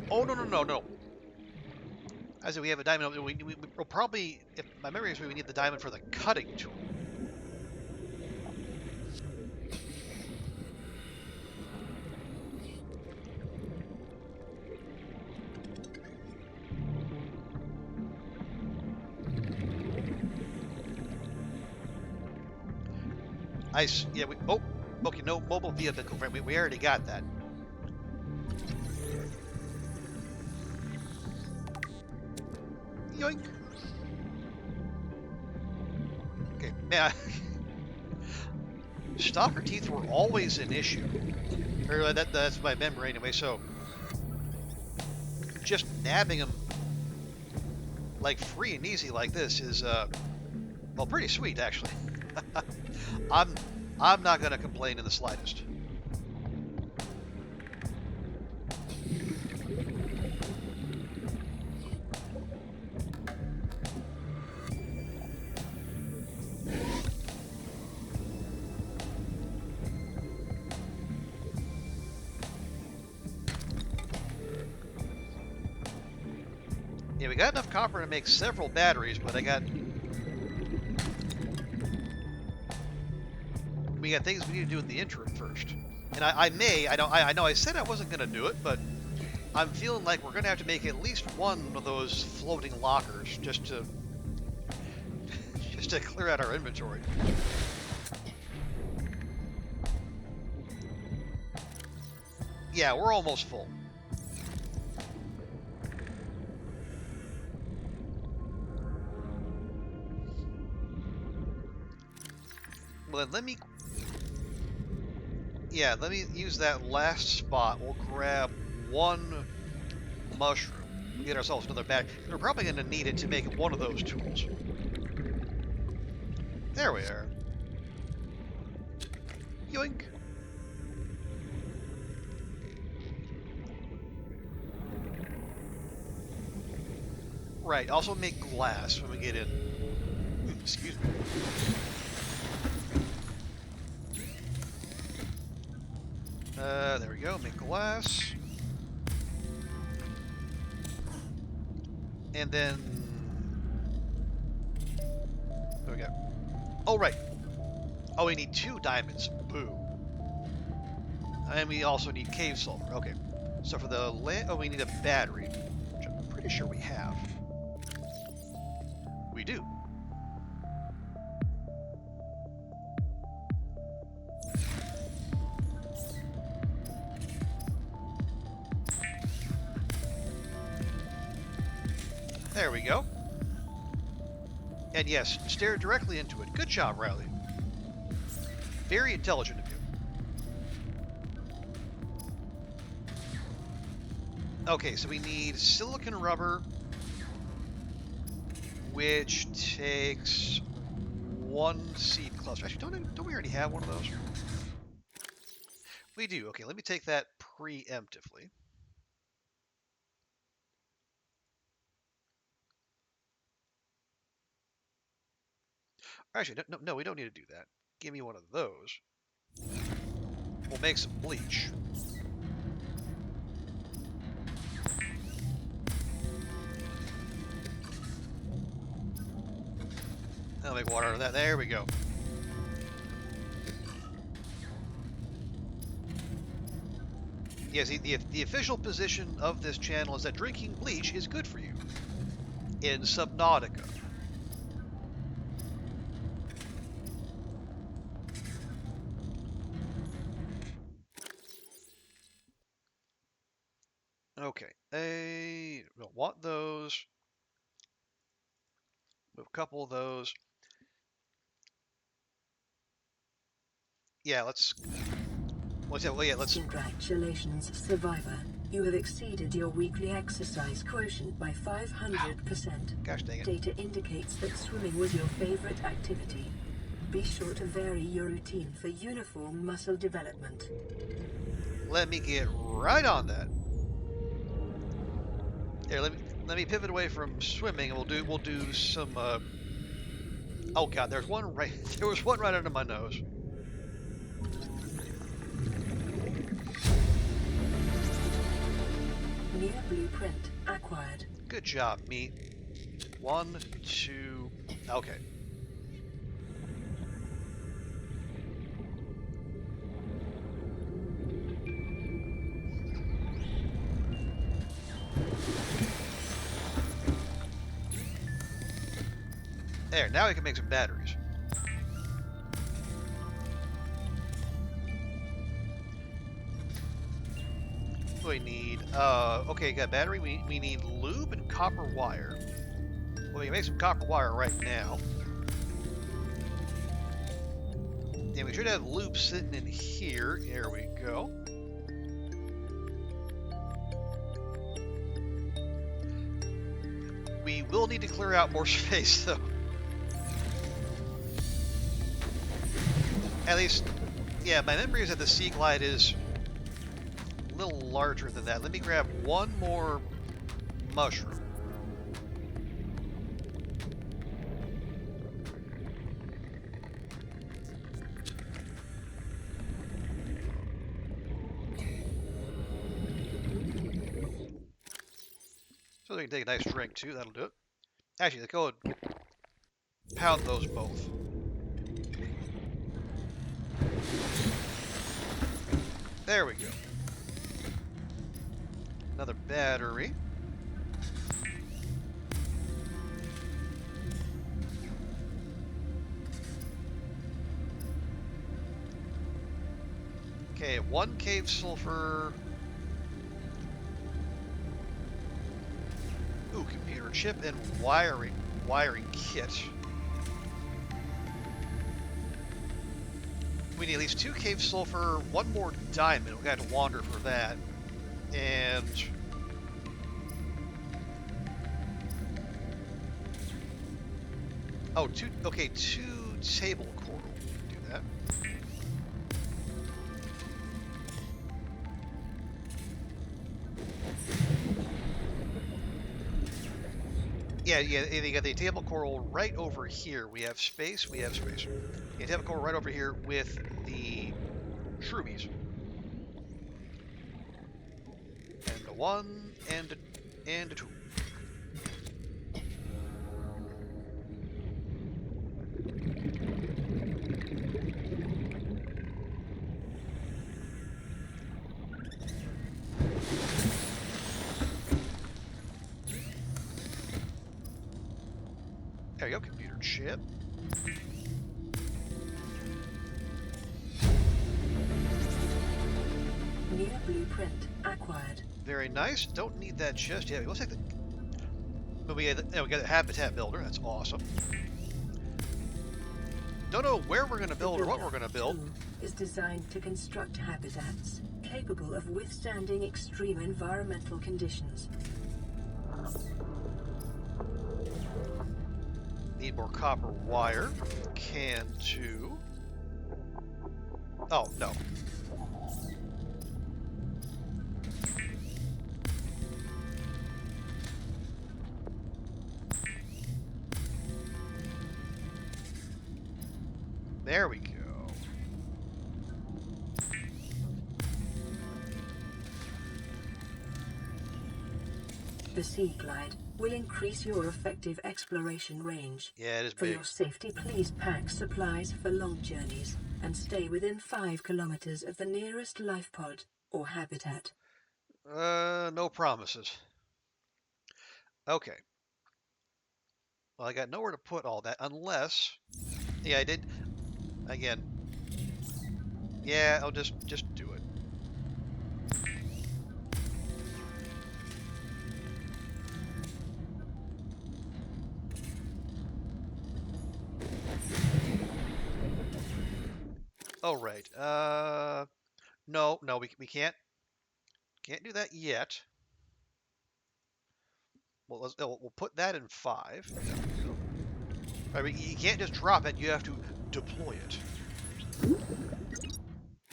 Oh, no, no, no, no. I said we have a diamond. We'll probably, if my memory is right, we need the diamond for the cutting tool. Yeah, oh, okay, no mobile vehicle frame. We already got that. Yoink. Okay, now, stalker teeth were always an issue. Or that's my memory anyway, so just nabbing them like free and easy like this is, well, pretty sweet, actually. I'm not going to complain in the slightest. Yeah, we got enough copper to make several batteries, but we got things we need to do in the interim first. And I know I said I wasn't going to do it, but I'm feeling like we're going to have to make at least one of those floating lockers just to clear out our inventory. Yeah, we're almost full. Well, then let me use that last spot. We'll grab one mushroom. We'll get ourselves another bag. We're probably going to need it to make one of those tools. There we are. Yoink. Right, also make glass when we get in. Excuse me. There we go, make glass. And then... There we go. Oh, right. Oh, we need 2 diamonds. Boo. And we also need cave sulfur. Okay. So for the land... Oh, we need a battery. Which I'm pretty sure we have. We do. There we go. And yes, stare directly into it. Good job, Riley. Very intelligent of you. Okay, so we need silicon rubber, which takes 1 seed cluster. Actually, don't we already have one of those? We do. Okay, let me take that preemptively. Actually, no, we don't need to do that. Give me one of those. We'll make some bleach. I'll make water out of that. There we go. Yes, the official position of this channel is that drinking bleach is good for you. In Subnautica. Okay, we'll want those. Move a couple of those. Yeah, let's. Congratulations, survivor. You have exceeded your weekly exercise quotient by 500%. Gosh dang it. Data indicates that swimming was your favorite activity. Be sure to vary your routine for uniform muscle development. Let me get right on that. Here, let me pivot away from swimming, and we'll do some. Oh god, there was one right under my nose. New blueprint acquired. Good job, me. 1, 2... Okay. There, now we can make some batteries. What do we need? Okay, got battery. We need lube and copper wire. Well, we can make some copper wire right now. And we should have lube sitting in here. Here we go. We will need to clear out more space, though. At least, yeah, my memory is that the Sea Glide is a little larger than that. Let me grab one more mushroom. So we can take a nice drink, too. That'll do it. Actually, let's go and pound those both. There we go. Another battery. Okay, 1 cave sulfur. Ooh, computer chip and wiring kit. We need at least 2 cave sulfur, 1 more diamond. We got to wander for that. And oh, 2 table coral. Do that. Yeah, you got the table coral right over here. We have space. Yeah, table coral right over here with the shroomies. And a 1 and a 2. There you go, computer chip. New blueprint acquired. Very nice. Don't need that just yet. Let's take the. But we got a habitat builder. That's awesome. Don't know where we're going to build or what we're going to build. Is designed to construct habitats capable of withstanding extreme environmental conditions. Need more copper wire. Can too. Oh, no. There we go. The Sea Glide will increase your effective exploration range. Yeah, it is For big. your safety, please pack supplies for long journeys and stay within 5 kilometers of the nearest life pod or habitat. No promises. Okay. Well, I got nowhere to put all that unless... Yeah, I did... Again. Yeah, I'll just do it. Oh, right. No, we can't do that yet. Well, we'll put that in 5. All right, you can't just drop it. You have to deploy it.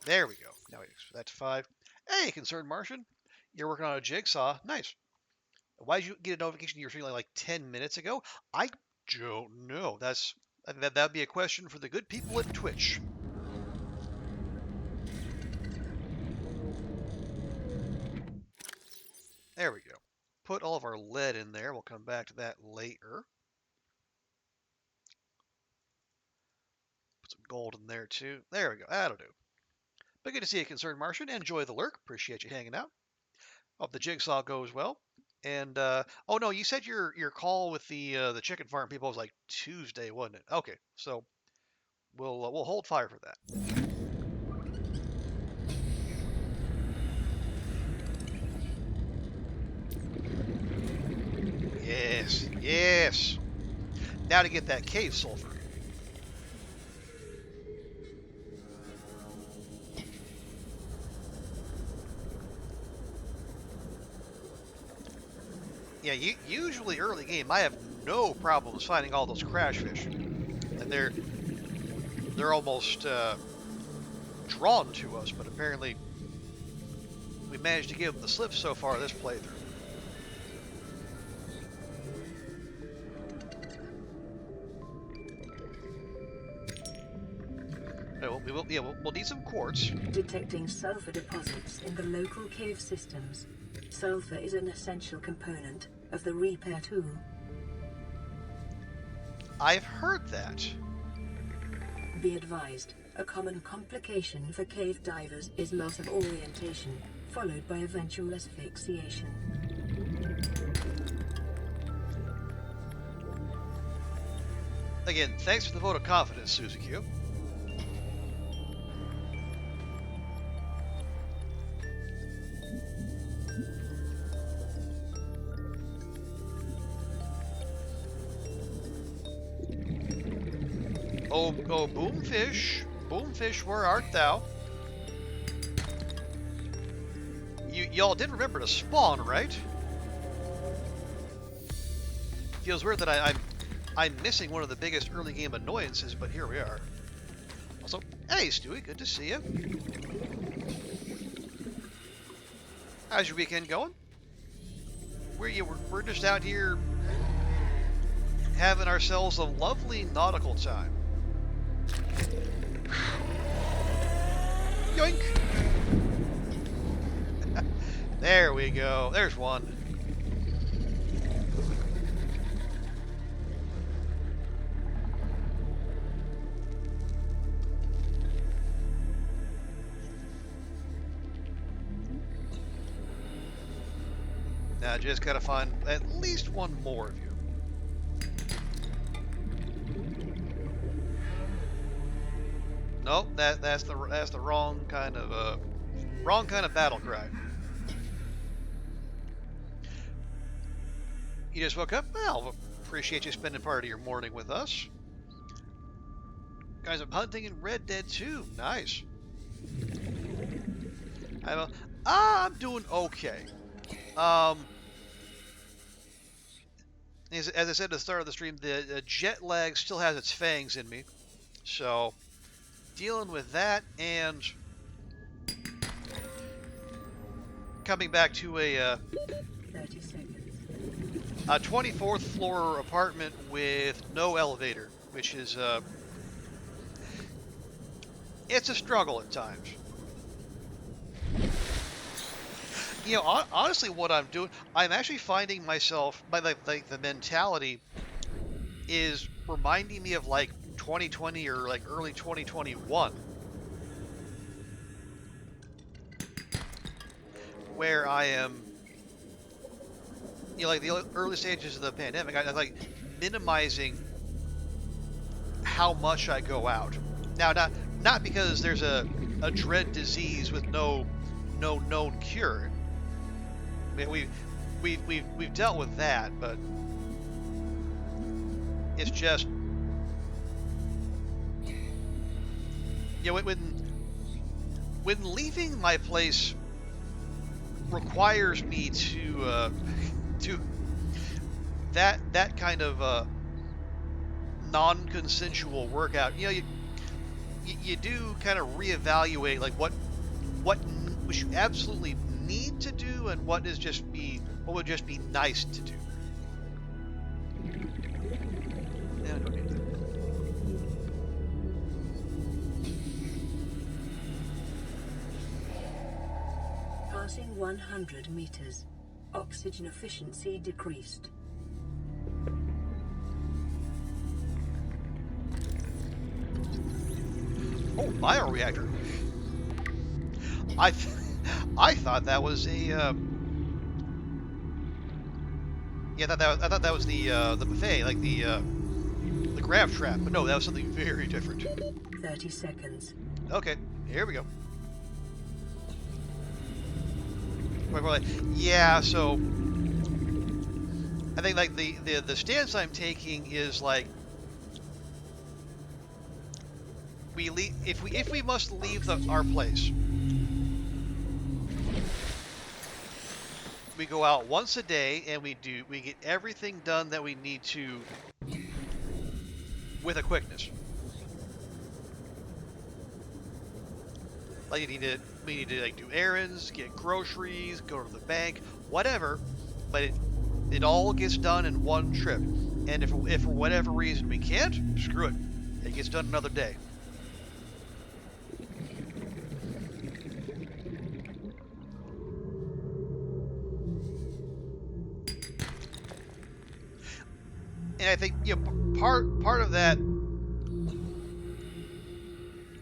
There we go. Now that's 5. Hey, concerned Martian, you're working on a jigsaw. Nice. Why did you get a notification you're feeling like 10 minutes ago? I don't know. That'd be a question for the good people at Twitch. There we go. Put all of our lead in there. We'll come back to that later. Put some gold in there too. There we go. That'll do. But good to see you, Concerned Martian. Enjoy the lurk. Appreciate you hanging out. Hope the jigsaw goes well. And oh no, you said your call with the chicken farm people was like Tuesday, wasn't it? Okay, so we'll hold fire for that. Yes, yes. Now to get that cave sulfur. Yeah, usually early game, I have no problems finding all those crash fish, and they're almost drawn to us. But apparently, we managed to give them the slip so far this playthrough. We'll need some quartz. Detecting sulfur deposits in the local cave systems. Sulfur is an essential component of the repair tool. I've heard that. Be advised, a common complication for cave divers is loss of orientation, followed by eventual asphyxiation. Again, thanks for the vote of confidence, Suzy Q. Oh, Boomfish, Boomfish, where art thou? Y'all did remember to spawn, right? Feels weird that I'm missing one of the biggest early game annoyances, but here we are. Also, hey Stewie, good to see you. How's your weekend going? We're just out here having ourselves a lovely nautical time. Yoink! There we go. There's one. Now I just gotta find at least one more of you. Nope, that's the wrong kind of battle cry. You just woke up? Well, appreciate you spending part of your morning with us. Guys, I'm hunting in Red Dead 2. Nice. I'm doing okay. As I said at the start of the stream, the jet lag still has its fangs in me. So, dealing with that and coming back to a 30 seconds. A 24th floor apartment with no elevator, which is it's a struggle at times. You know, honestly, what I'm doing, I'm actually finding myself, like the mentality is reminding me of like 2020 or like early 2021, where I am, you know, like the early stages of the pandemic, I like minimizing how much I go out. Now, not because there's a dread disease with no known cure. I mean, we've dealt with that, but it's just, you know, when leaving my place requires me to that kind of non-consensual workout, you know, you do kind of reevaluate like what we absolutely need to do and what would just be nice to do. Yeah, I don't need that. Passing 100 meters. Oxygen efficiency decreased. Oh, bioreactor. I th I thought that was a yeah, I thought that was the buffet, like the grab trap, but no, that was something very different. 30 seconds. Okay, here we go. Yeah, so I think like the stance I'm taking is like we leave if we must leave our place, we go out once a day and we get everything done that we need to with a quickness. Like we need to like do errands, get groceries, go to the bank, whatever. But it all gets done in one trip. And if for whatever reason we can't, screw it. It gets done another day. And I think part of that.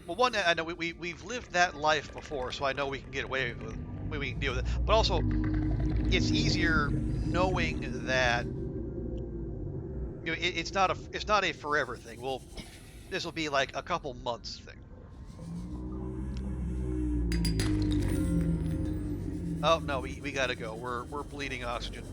Well, one, I know we've lived that life before, so I know we can get away with it. We can deal with it. But also, it's easier knowing that it's not a forever thing. This will be like a couple months thing. Oh no, we gotta go. We're bleeding oxygen.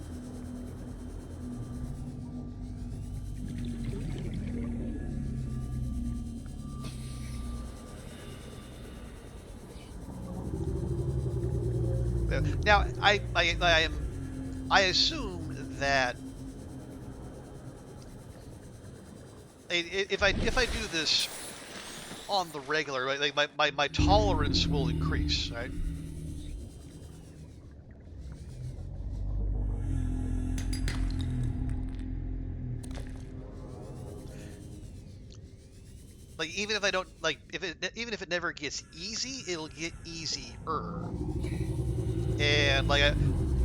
Now I assume that if I do this on the regular, right, like my tolerance will increase, right? Like even if I don't like even if it never gets easy, it'll get easier, and like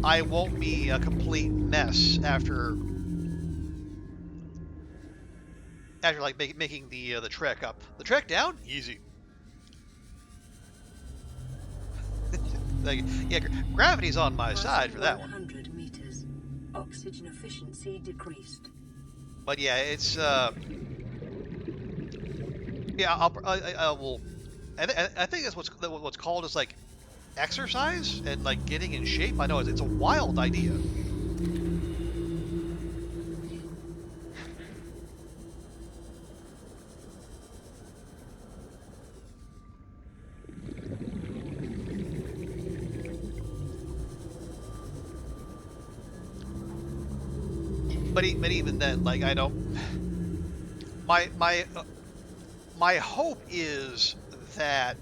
I won't be a complete mess after like making the trek up. The trek down, easy. Like yeah, gravity's on my side Passing for that one. 100 meters. Oxygen efficiency decreased. But yeah, it's yeah, I will. I think that's what's called is like exercise and like getting in shape. I know it's a wild idea. But even then, like I don't. My my my hope is that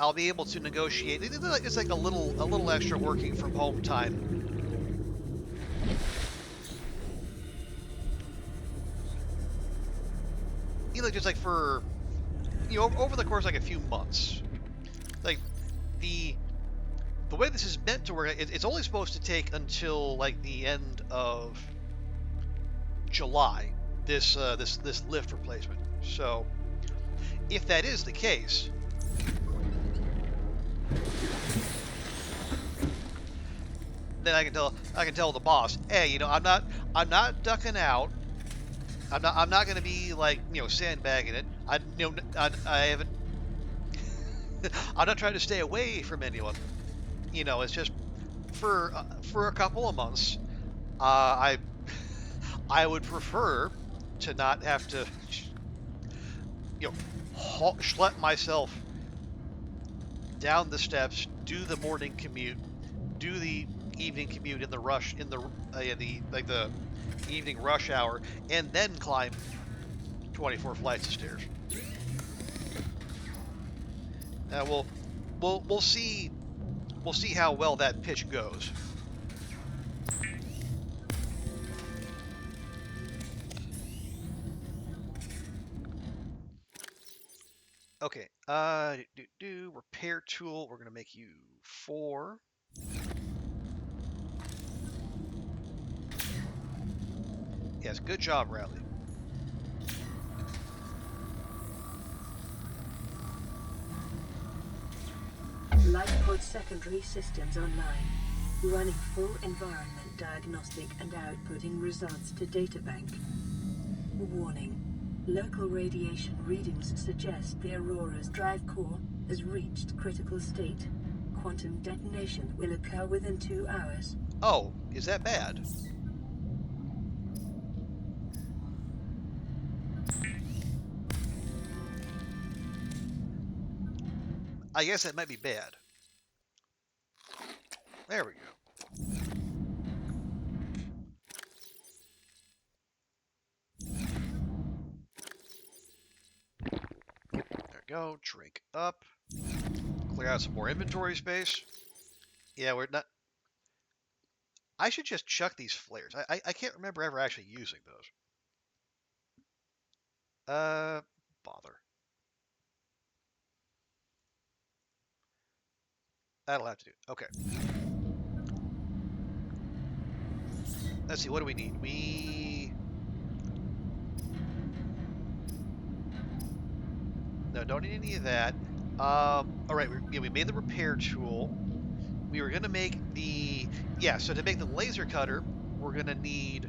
I'll be able to negotiate. It's like a little extra working from home time. You know, just like for over the course of like a few months. Like the the way this is meant to work, it's only supposed to take until like the end of July. This lift replacement. So if that is the case, then I can tell the boss, hey, I'm not ducking out. I'm not going to be like sandbagging it. I haven't. I'm not trying to stay away from anyone. It's just for a couple of months. I I would prefer to not have to schlep myself down the steps, do the morning commute, do the evening commute in the rush in the evening rush hour, and then climb 24 flights of stairs. We'll we'll see how well that pitch goes. Okay. Repair tool. We're gonna make you 4. Yes, good job, Riley. LifePod secondary systems online. Running full environment diagnostic and outputting results to databank. Warning. Local radiation readings suggest the Aurora's drive core has reached critical state. Quantum detonation will occur within 2 hours. Oh, is that bad? I guess that might be bad. There we go. There we go. Drink up. Clear out some more inventory space. Yeah, we're not... I should just chuck these flares. I can't remember ever actually using those. Bother. That'll have to do. Okay. Let's see, what do we need? No, don't need any of that. Alright, we made the repair tool. We were going to make the... Yeah, so to make the laser cutter, we're going to need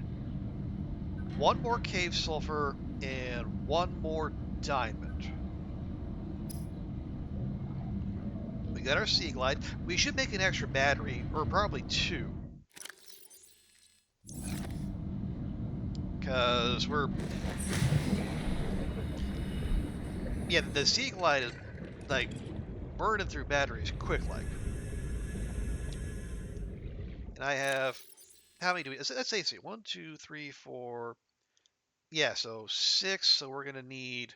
1 more cave sulfur and 1 more diamond. We got our sea glide. We should make an extra battery, or probably 2. Because we're... Yeah, the sea glide is, like, burning through batteries quick, like. And I have... How many do we... Let's say, 1, 2, 3, 4... Yeah, so 6, so we're going to need...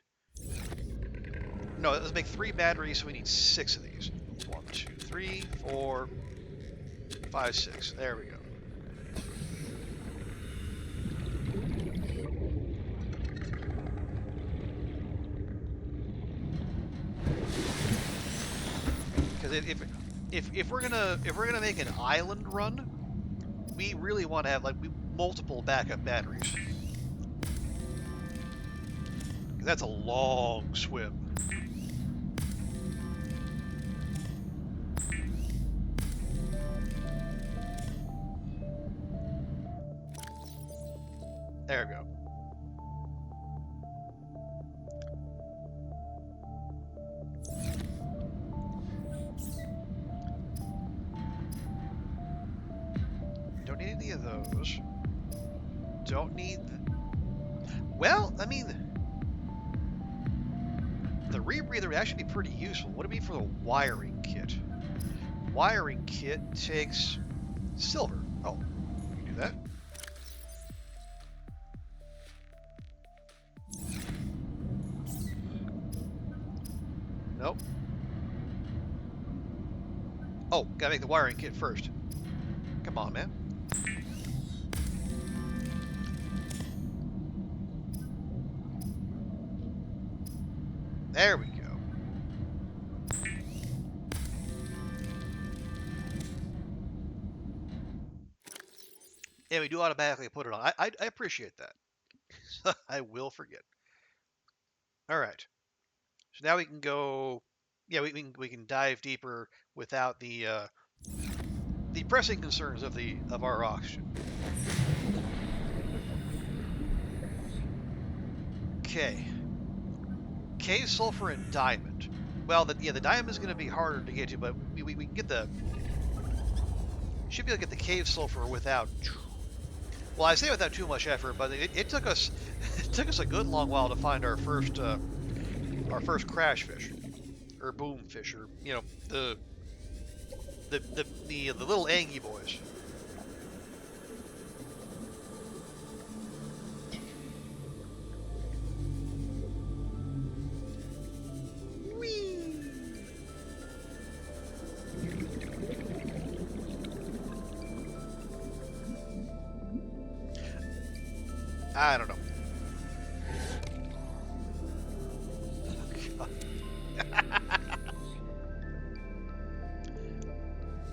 No, let's make 3 batteries, so we need 6 of these. 1, 2, 3, 4, 5, 6. There we go. Because if we're gonna make an island run, we really want to have like multiple backup batteries. That's a long swim. There we go. Don't need any of those. Don't need... Well, I mean... The rebreather would actually be pretty useful. What would it be for the wiring kit? Wiring kit takes silver. Oh, we can do that. Nope. Oh, gotta make the wiring kit first. Come on, man. There we go. And we do automatically put it on. I appreciate that. I will forget. All right. So now we can go. Yeah, we can dive deeper without the pressing concerns of our oxygen. Okay. Cave sulfur and diamond. Well, the diamond is going to be harder to get to, but we can get the... Should be able to get the cave sulfur without... Well, I say without too much effort, but it took us it took us a good long while to find our first crash fish, or boom fish, or you know the little angie boys. I don't know.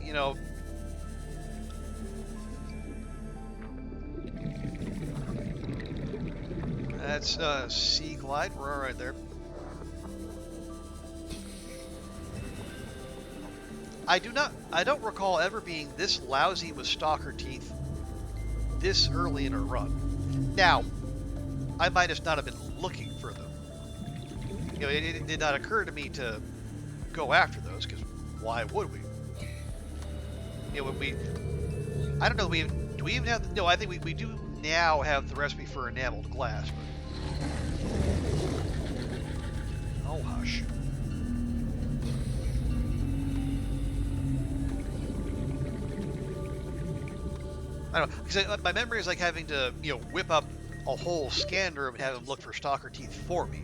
You know, That's Sea Glide. We're all right there. I don't recall ever being this lousy with stalker teeth this early in a run. Now, I might just not have been looking for them. You know, it did not occur to me to go after those, because why would we? You know, I don't know, do we even have, no, I think we do now have the recipe for enameled glass, but, oh hush. I don't know, because my memory is like having to, you know, whip up a whole scan room and have them look for stalker teeth for me.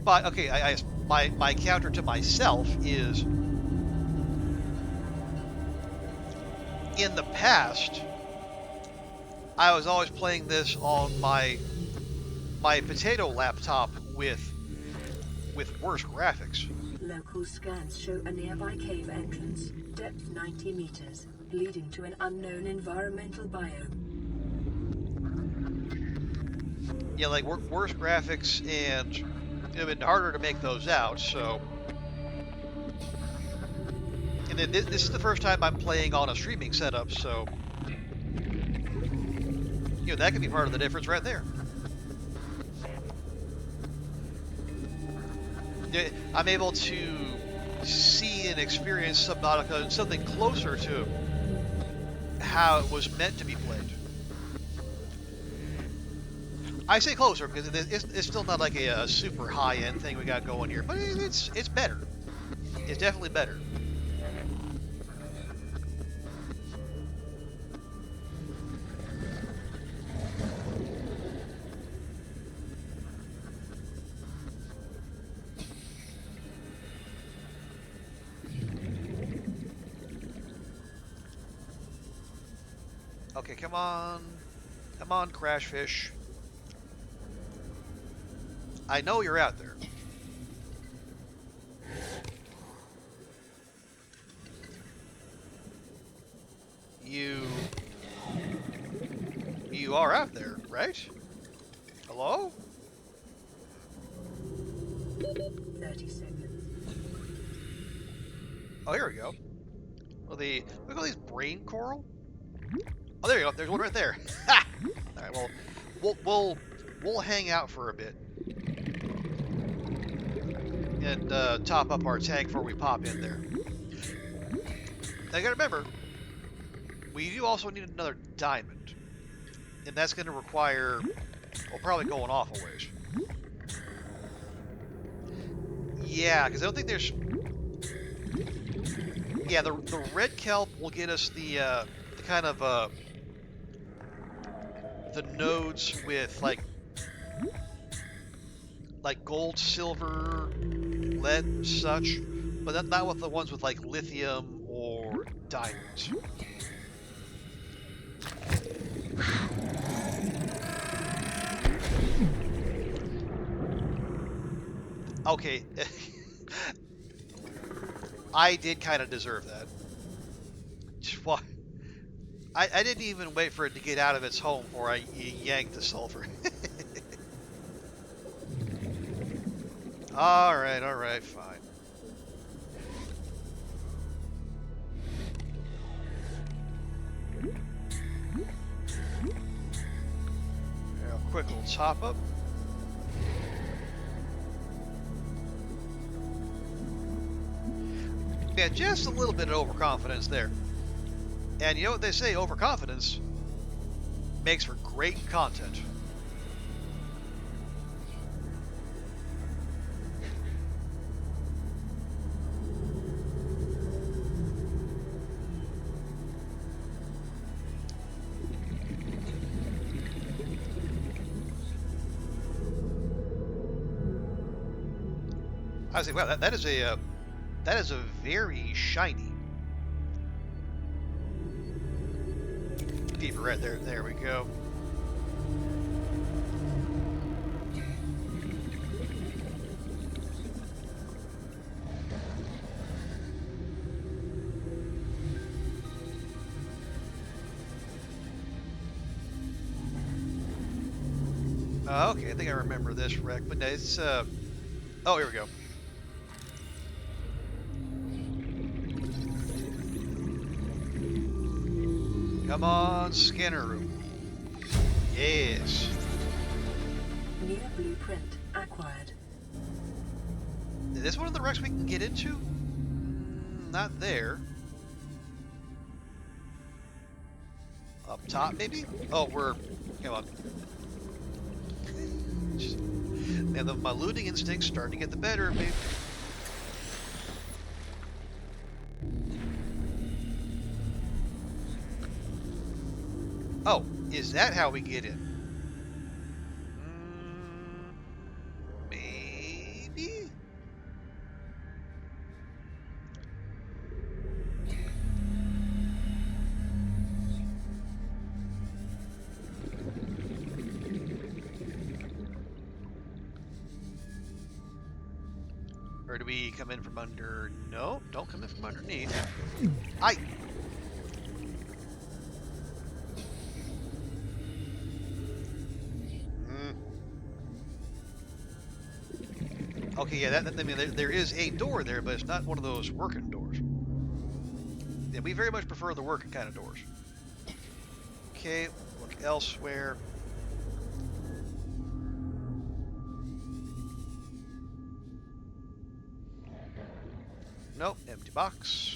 But, okay, my counter to myself is, in the past, I was always playing this on my potato laptop with worse graphics. Local scans show a nearby cave entrance, depth 90 meters, leading to an unknown environmental biome. Yeah, like worse graphics, and it would have been harder to make those out, so. And then this is the first time I'm playing on a streaming setup, so. You know, that could be part of the difference right there. I'm able to see and experience Subnautica in something closer to how it was meant to be played. I say closer because it's still not like a super high-end thing we got going here, but it's better. It's definitely better. Okay, come on. Come on, Crashfish. I know you're out there. You are out there, right? Hello? 30 seconds. Oh, here we go. Well, look at all these brain coral. Oh, there you go. There's one right there. Ha! All right. Well, we'll hang out for a bit and top up our tank before we pop in there. Now you gotta remember, we do also need another diamond, and that's going to require, well, probably going off a ways. Yeah, because I don't think there's. Yeah, the red kelp will get us the kind of the nodes with like gold, silver, lead, and such, but not with the ones with like lithium or diamonds. Okay. I did kind of deserve that. Why? I didn't even wait for it to get out of its home before I yanked the sulfur. Alright, fine. A quick little top up. Yeah, just a little bit of overconfidence there. And you know what they say, overconfidence makes for great content. I was like, wow, that is a very shiny. Deeper right there. There we go. Okay, I think I remember this wreck, but no, it's oh, here we go. Come on, scanner room. Yes. New blueprint acquired. Is this one of the wrecks we can get into? Not there. Up top, maybe? Oh, we're... Come on. Man, my looting instinct's starting to get the better of me. Oh, is that how we get in? Maybe? Or do we come in from under? No, don't come in from underneath. Okay, yeah, I mean, there is a door there, but it's not one of those working doors. Yeah, we very much prefer the working kind of doors. Okay, look elsewhere. Nope, empty box.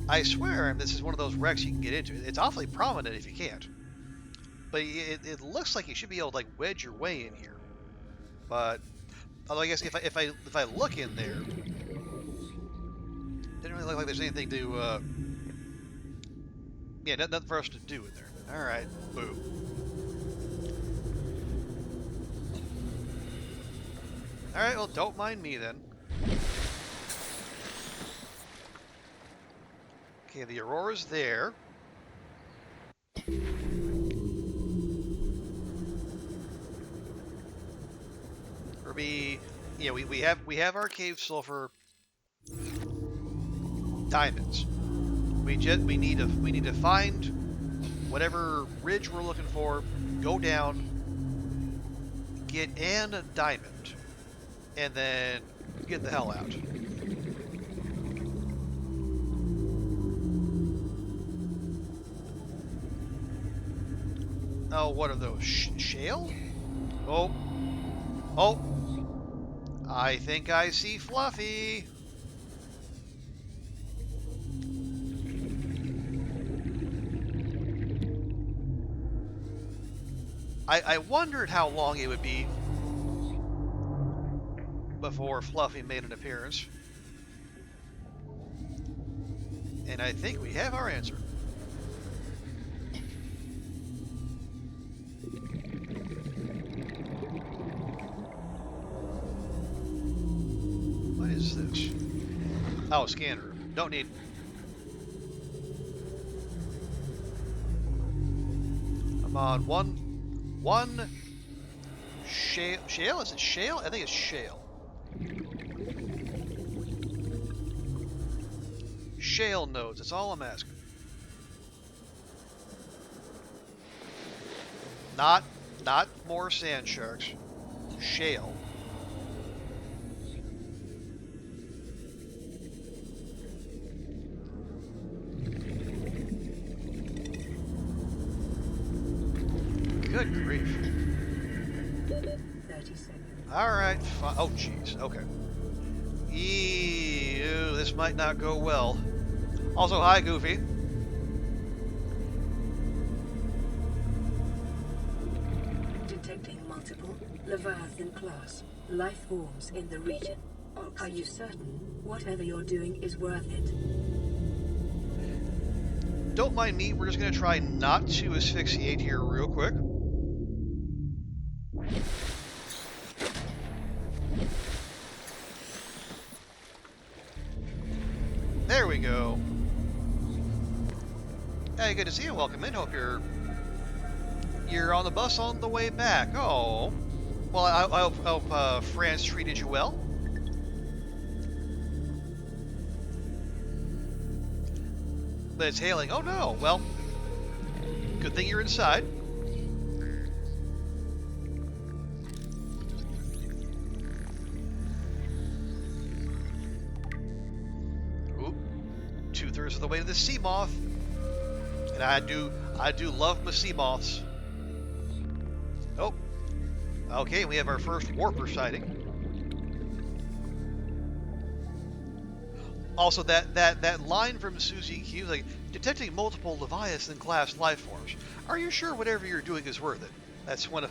I swear this is one of those wrecks you can get into. It's awfully prominent if you can't. But it looks like you should be able to like wedge your way in here. But although I guess if I look in there, didn't really look like there's anything to yeah, nothing for us to do in there. All right, boo. All right, well, don't mind me then. Okay, the Aurora's there. Yeah, we have our cave sulfur diamonds. We need to find whatever ridge we're looking for, go down, get a diamond, and then get the hell out. Oh, what are those? Shale? Oh. Oh. I think I see Fluffy. I wondered how long it would be before Fluffy made an appearance. And I think we have our answer. What is this? Oh, scanner. Don't need... I'm on one shale. Shale? Is it shale? I think it's shale. Shale nodes. That's all I'm asking. Not more sand sharks. Shale. Good grief. 30 seconds. Alright, oh jeez, okay. Ew, this might not go well. Also, hi Goofy. Detecting multiple Leviathan class life forms in the region. Are you certain whatever you're doing is worth it? Don't mind me, we're just gonna try not to asphyxiate here real quick. There we go. Hey, good to see you. Welcome in. Hope you're on the bus on the way back. Oh, well, I hope France treated you well. But it's hailing. Oh no. Well, good thing you're inside. Ooh, 2/3 of the way to the sea moth. And I do love my sea moths. Oh, okay. We have our first warper sighting. Also, that line from Susie Q, like, detecting multiple Leviathan-class life forms. Are you sure whatever you're doing is worth it? That's one of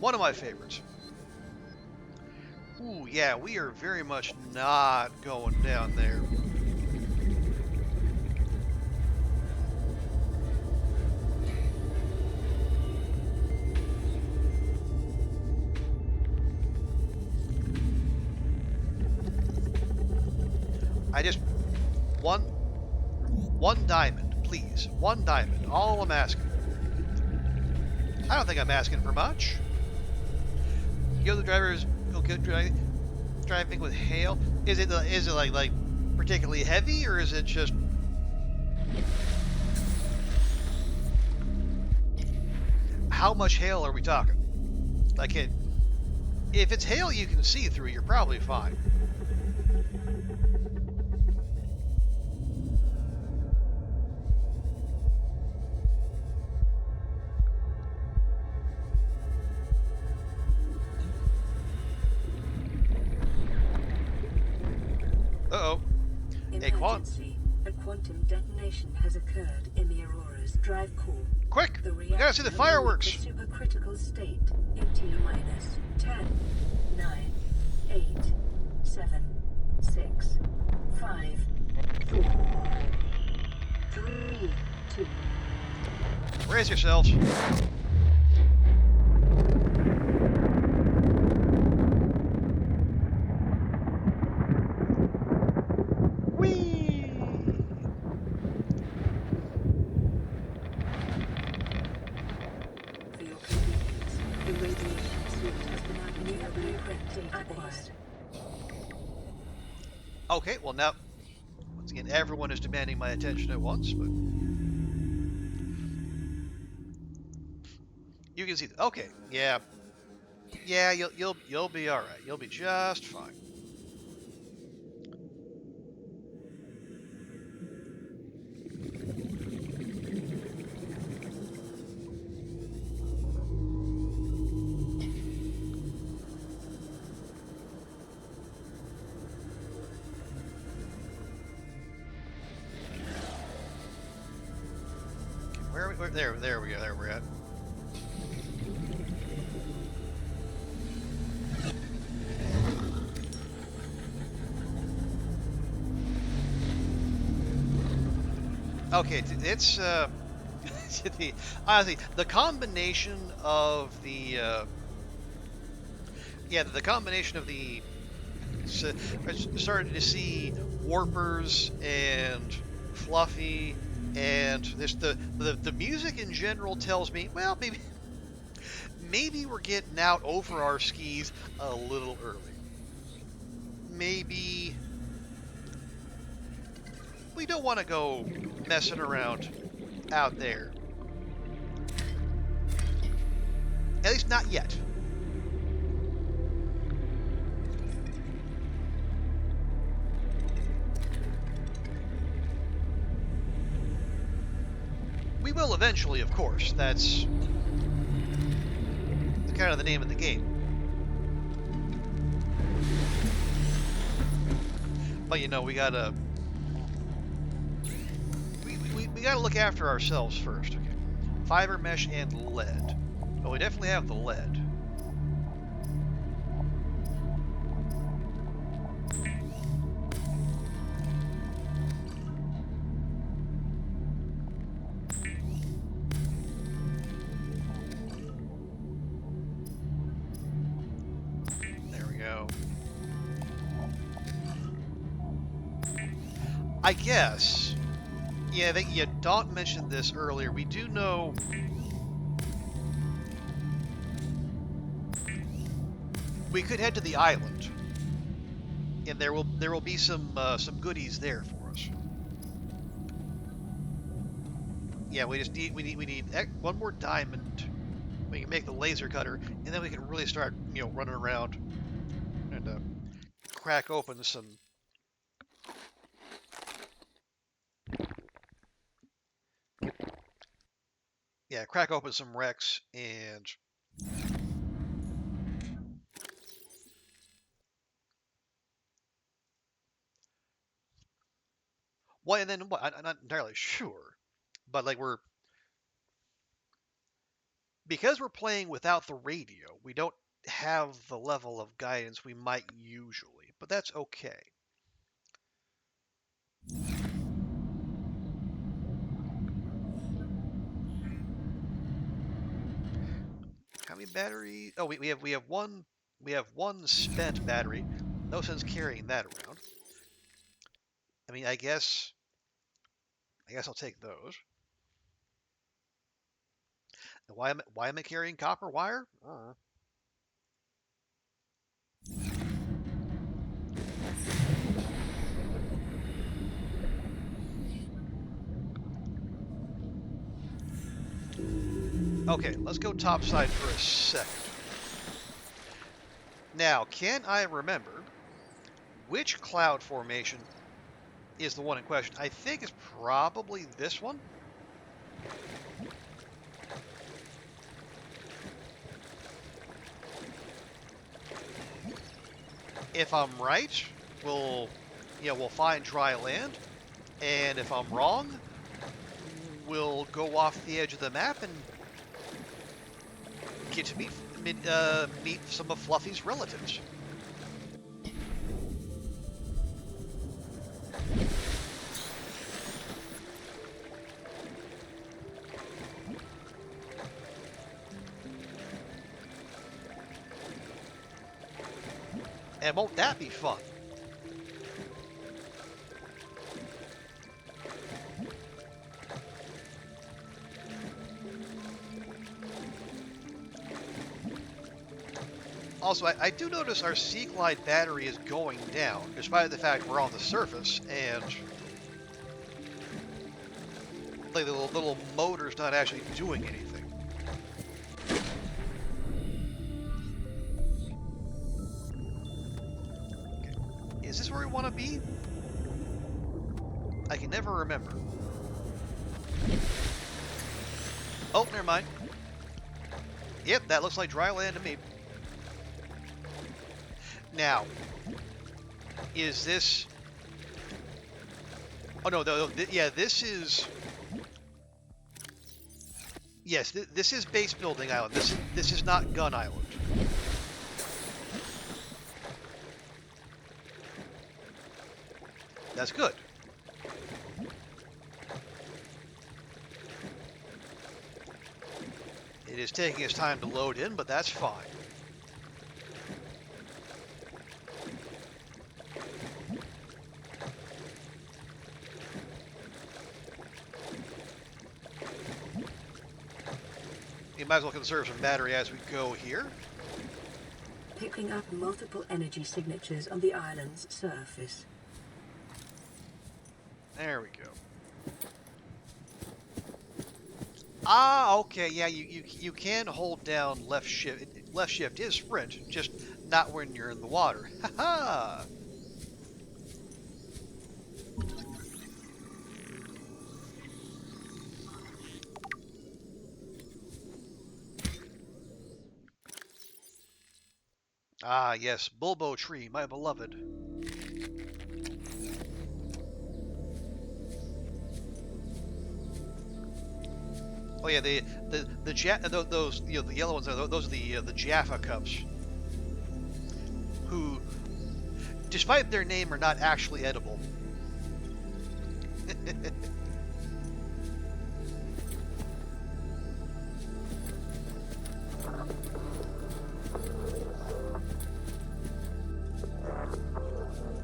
one of my favorites. Ooh, yeah, we are very much not going down there. I just one diamond, please. One diamond. All I'm asking. I don't think I'm asking for much. The other drivers okay, driving with hail. Is it like particularly heavy, or is it just? How much hail are we talking? Like if it's hail you can see through, you're probably fine. Uh-oh. Emergency. A quantum detonation has occurred in the Aurora's drive core. Quick! The We gotta see the fireworks! The supercritical state in T-minus 10, 9, 8, 7, 6, 5, 4, 3, 2. Brace yourselves. Whee! For your convenience, the radiation suit has been new blueprint acquired. Okay, well now, once again, everyone is demanding my attention at once, but you can see. Okay, yeah, you'll be all right. You'll be just fine. Where are we? There we go. There we're at. Okay, it's honestly the combination of the the combination of the I started to see warpers and fluffy and this the music in general tells me, well, maybe we're getting out over our skis a little early. Maybe we don't want to go messing around out there. At least not yet. We will eventually, of course. That's kind of the name of the game. But you know, we gotta we gotta look after ourselves first. Okay, fiber mesh and lead. Well, we definitely have the lead. There we go. I guess. Yeah, Daunt mentioned this earlier. We do know we could head to the island, and there will be some goodies there for us. Yeah, we need one more diamond. We can make the laser cutter, and then we can really start, running around and crack open some. Yeah, crack open some wrecks and. Well, and then what? I'm not entirely sure, but like because we're playing without the radio, we don't have the level of guidance we might usually, but that's okay. How many batteries? Oh, we have one spent battery. No sense carrying that around. I mean, I guess I'll take those. And why am I carrying copper wire? Okay, let's go topside for a second. Now, can I remember which cloud formation is the one in question? I think it's probably this one. If I'm right, we'll find dry land, and if I'm wrong, we'll go off the edge of the map and get to meet some of Fluffy's relatives. And won't that be fun? Also, I do notice our Sea Glide battery is going down, despite the fact we're on the surface, and like the little motor's not actually doing anything. Okay. Is this where we want to be? I can never remember. Oh, never mind. Yep, that looks like dry land to me. Now, is this... Oh, no, yeah, this is... Yes, this is Base Building Island. This is not Gun Island. That's good. It is taking its time to load in, but that's fine. You might as well conserve some battery as we go here. Picking up multiple energy signatures on the island's surface. There we go. Ah, okay, yeah, you can hold down left shift. Left shift is sprint, just not when you're in the water. Haha! Ah, yes, Bulbo Tree, my beloved. Oh yeah, those the yellow ones those are the Jaffa cups, who, despite their name, are not actually edible.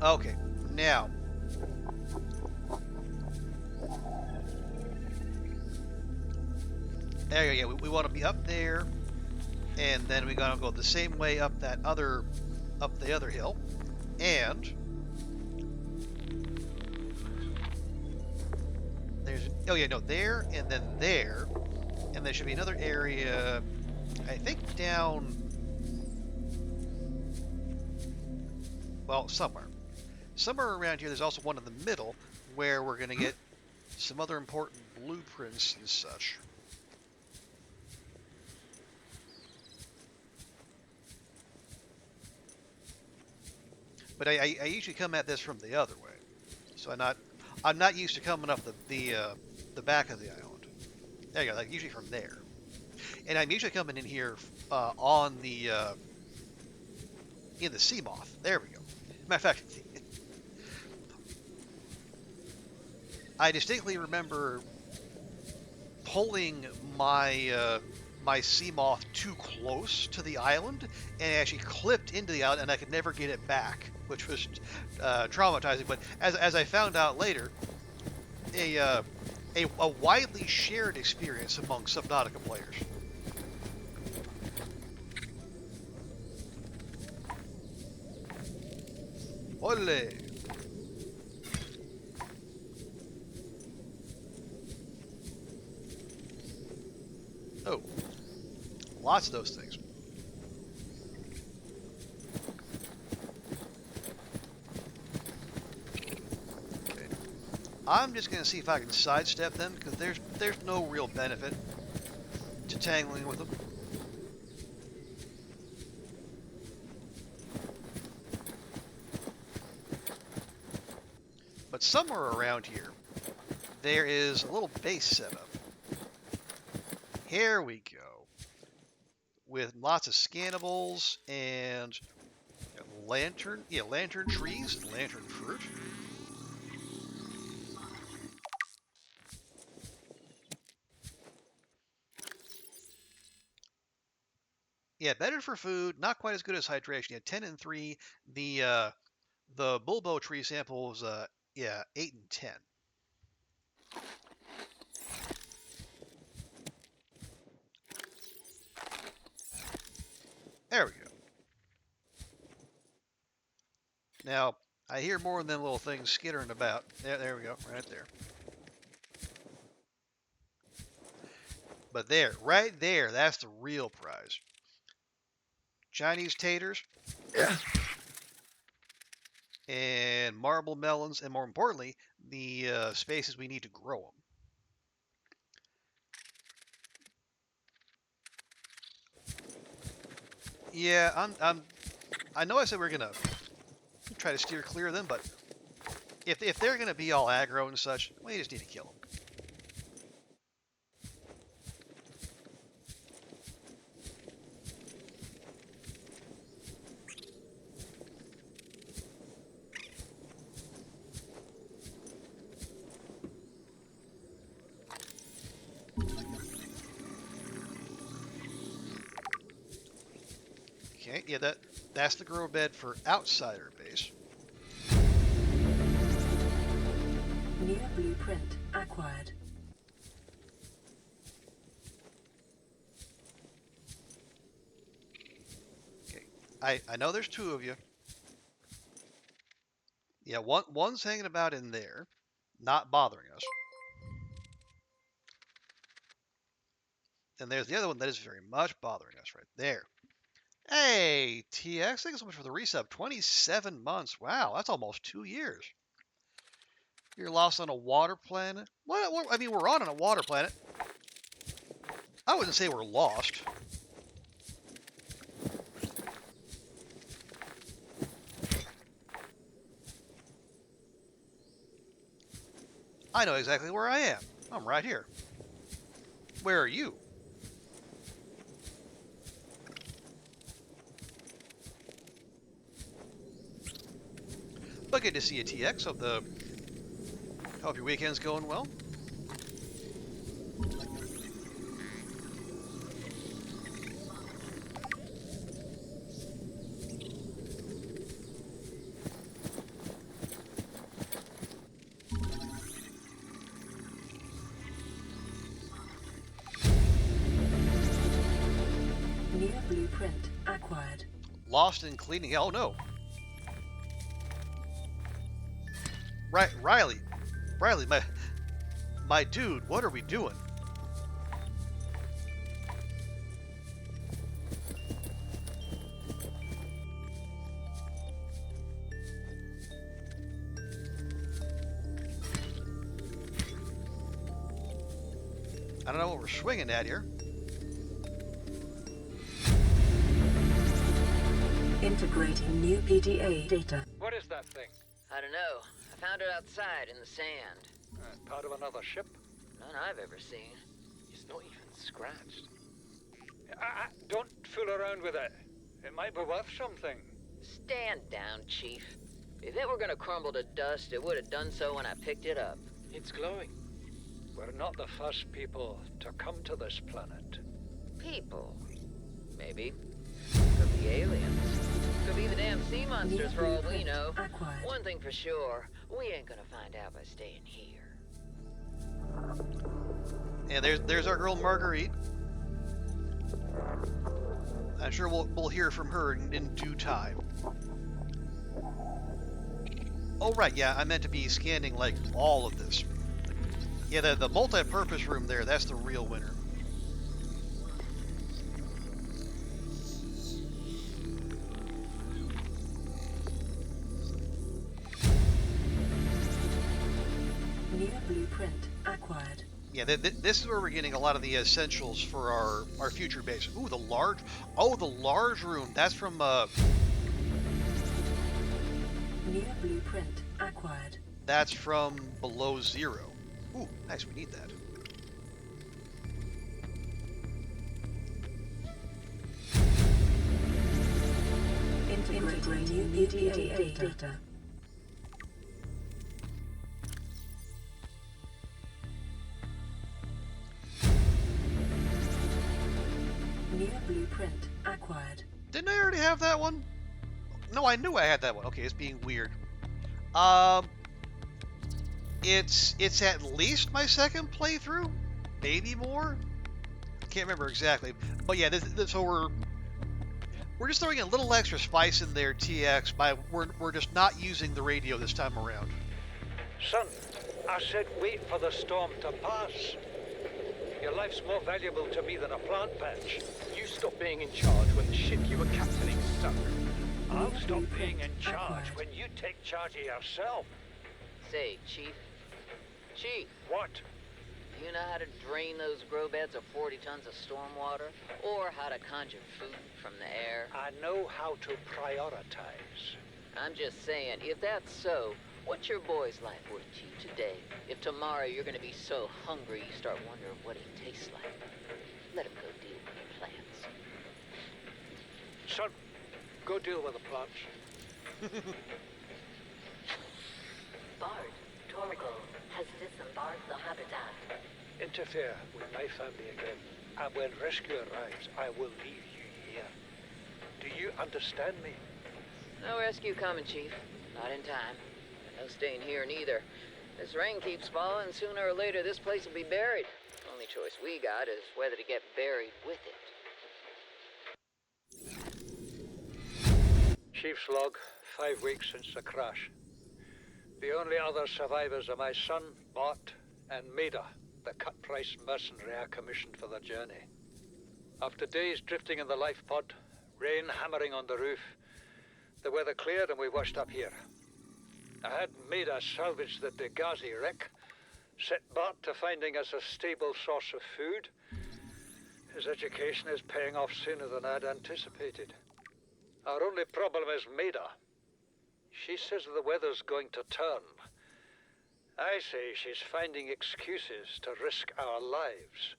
Okay, now. There you go. We want to be up there, and then we gotta go the same way up the other hill, and there's, oh yeah, no, there, and then there. And there should be another area, I think down, well, somewhere. Somewhere around here, there's also one in the middle where we're going to get some other important blueprints and such. But I usually come at this from the other way, so I'm not used to coming up the back of the island. There you go, like usually from there. And I'm usually coming in here on the in the sea moth. There we go. Matter of fact, I distinctly remember pulling my my sea moth too close to the island, and it actually clipped into the island, and I could never get it back, which was traumatizing. But as I found out later, a widely shared experience among Subnautica players. Ole! Oh, lots of those things. Okay, I'm just gonna see if I can sidestep them because there's no real benefit to tangling with them. But somewhere around here, there is a little base setup. Here we go. With lots of scannables and lantern trees and lantern fruit. Yeah, better for food, not quite as good as hydration. Yeah, 10 and 3. The bulbo tree samples, yeah, 8 and 10. There we go. Now, I hear more than little things skittering about. There we go, right there. But there, right there, that's the real prize. Chinese taters. Yeah. And marble melons, and more importantly, the spaces we need to grow them. Yeah, I know I said we're gonna try to steer clear of them, but if they're gonna be all aggro and such, we just need to kill them. Okay, yeah, that's the grow bed for outsider base. New blueprint acquired. Okay, I know there's two of you. Yeah, one's hanging about in there, not bothering us. And there's the other one that is very much bothering us right there. Hey, TX, thank you so much for the resub. 27 months. Wow, that's almost 2 years. You're lost on a water planet? What? I mean, we're on a water planet. I wouldn't say we're lost. I know exactly where I am. I'm right here. Where are you? But good to see you, TX. Hope your weekend's going well. New blueprint acquired. Lost in cleaning. Oh no. Right, Riley, My dude, what are we doing? I don't know what we're swinging at here. Integrating new PDA data. What is that thing? I don't know. I found it outside in the sand. Part of another ship? None I've ever seen. It's not even scratched. Don't fool around with it. It might be worth something. Stand down, Chief. If it were gonna crumble to dust, it would have done so when I picked it up. It's glowing. We're not the first people to come to this planet. People. Maybe. Could be aliens. Could be the damn sea monsters for all we know. Acquired. One thing for sure, we ain't gonna find out by staying here. And there's our girl Marguerite. I'm sure we'll hear from her in due time. Oh right, yeah, I meant to be scanning like all of this. Yeah, the multi-purpose room there, that's the real winner. New blueprint acquired. Yeah, this is where we're getting a lot of the essentials for our future base. Ooh, the large room. That's from New blueprint acquired. that's from below zero. Ooh, nice. We need that. Integrating new PDA data. New blueprint acquired. Didn't I already have that one? No, I knew I had that one. Okay, it's being weird. It's at least my second playthrough, maybe more. I can't remember exactly, but yeah. So we're just throwing a little extra spice in there, TX. We're just not using the radio this time around. Son, I said wait for the storm to pass. Your life's more valuable to me than a plant patch. You stopped being in charge when the ship you were captaining sunk. I'll stop being in charge when you take charge of yourself. Say, Chief. Chief, What? you know how to drain those grow beds of 40 tons of stormwater? Or how to conjure food from the air? I know how to prioritize. I'm just saying, if that's so, what's your boy's life worth to you today? If tomorrow you're gonna be so hungry you start wondering what he tastes like, let him go deal with the plants. Son, go deal with the plants. Bard, Torgal has disembarked the habitat. Interfere with my family again, and when rescue arrives, I will leave you here. Do you understand me? No rescue coming, Chief. Not in time. No staying here neither. This rain keeps falling, sooner or later this place will be buried. Only choice we got is whether to get buried with it. Chief's log, 5 weeks since the crash. The only other survivors are my son, Bart, and Maida, the cut-price mercenary I commissioned for the journey. After days drifting in the life pod, rain hammering on the roof, the weather cleared and we washed up here. I had Maida salvage the Degazi wreck, set Bart to finding us a stable source of food. His education is paying off sooner than I'd anticipated. Our only problem is Maida. She says the weather's going to turn. I say she's finding excuses to risk our lives.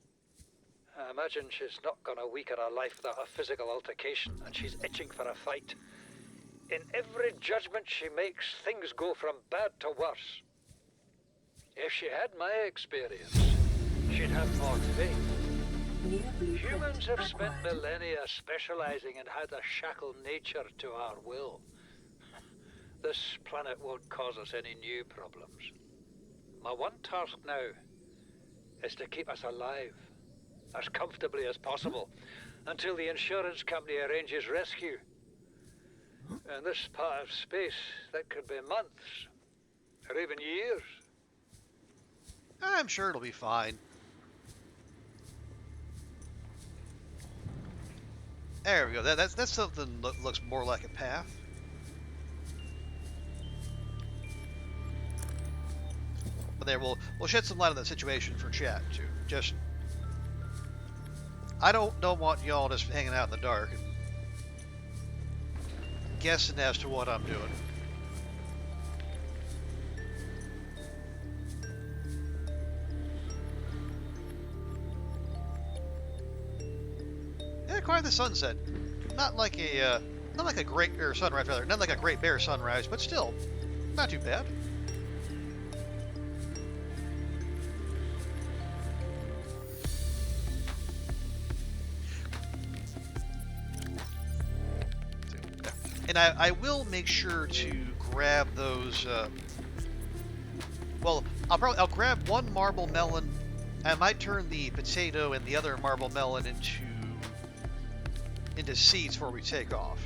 I imagine she's not going to weaken her life without a physical altercation, and she's itching for a fight. In every judgment she makes, things go from bad to worse. If she had my experience, she'd have more faith. New blueprint Humans have spent acquired. millennia specializing in how to shackle nature to our will. This planet won't cause us any new problems. My one task now is to keep us alive, as comfortably as possible, until the insurance company arranges rescue. In this part of space, that could be months, or even years. I'm sure it'll be fine. There we go. That's something that looks more like a path. But there, we'll shed some light on that situation for chat too. Just, I don't want y'all just hanging out in the dark and guessing as to what I'm doing. Yeah, quite the sunset. Not like a great bear sunrise, rather. Not like a great bear sunrise, but still, not too bad. And I will make sure to grab those. Well, I'll grab one marble melon. I might turn the potato and the other marble melon into seeds before we take off.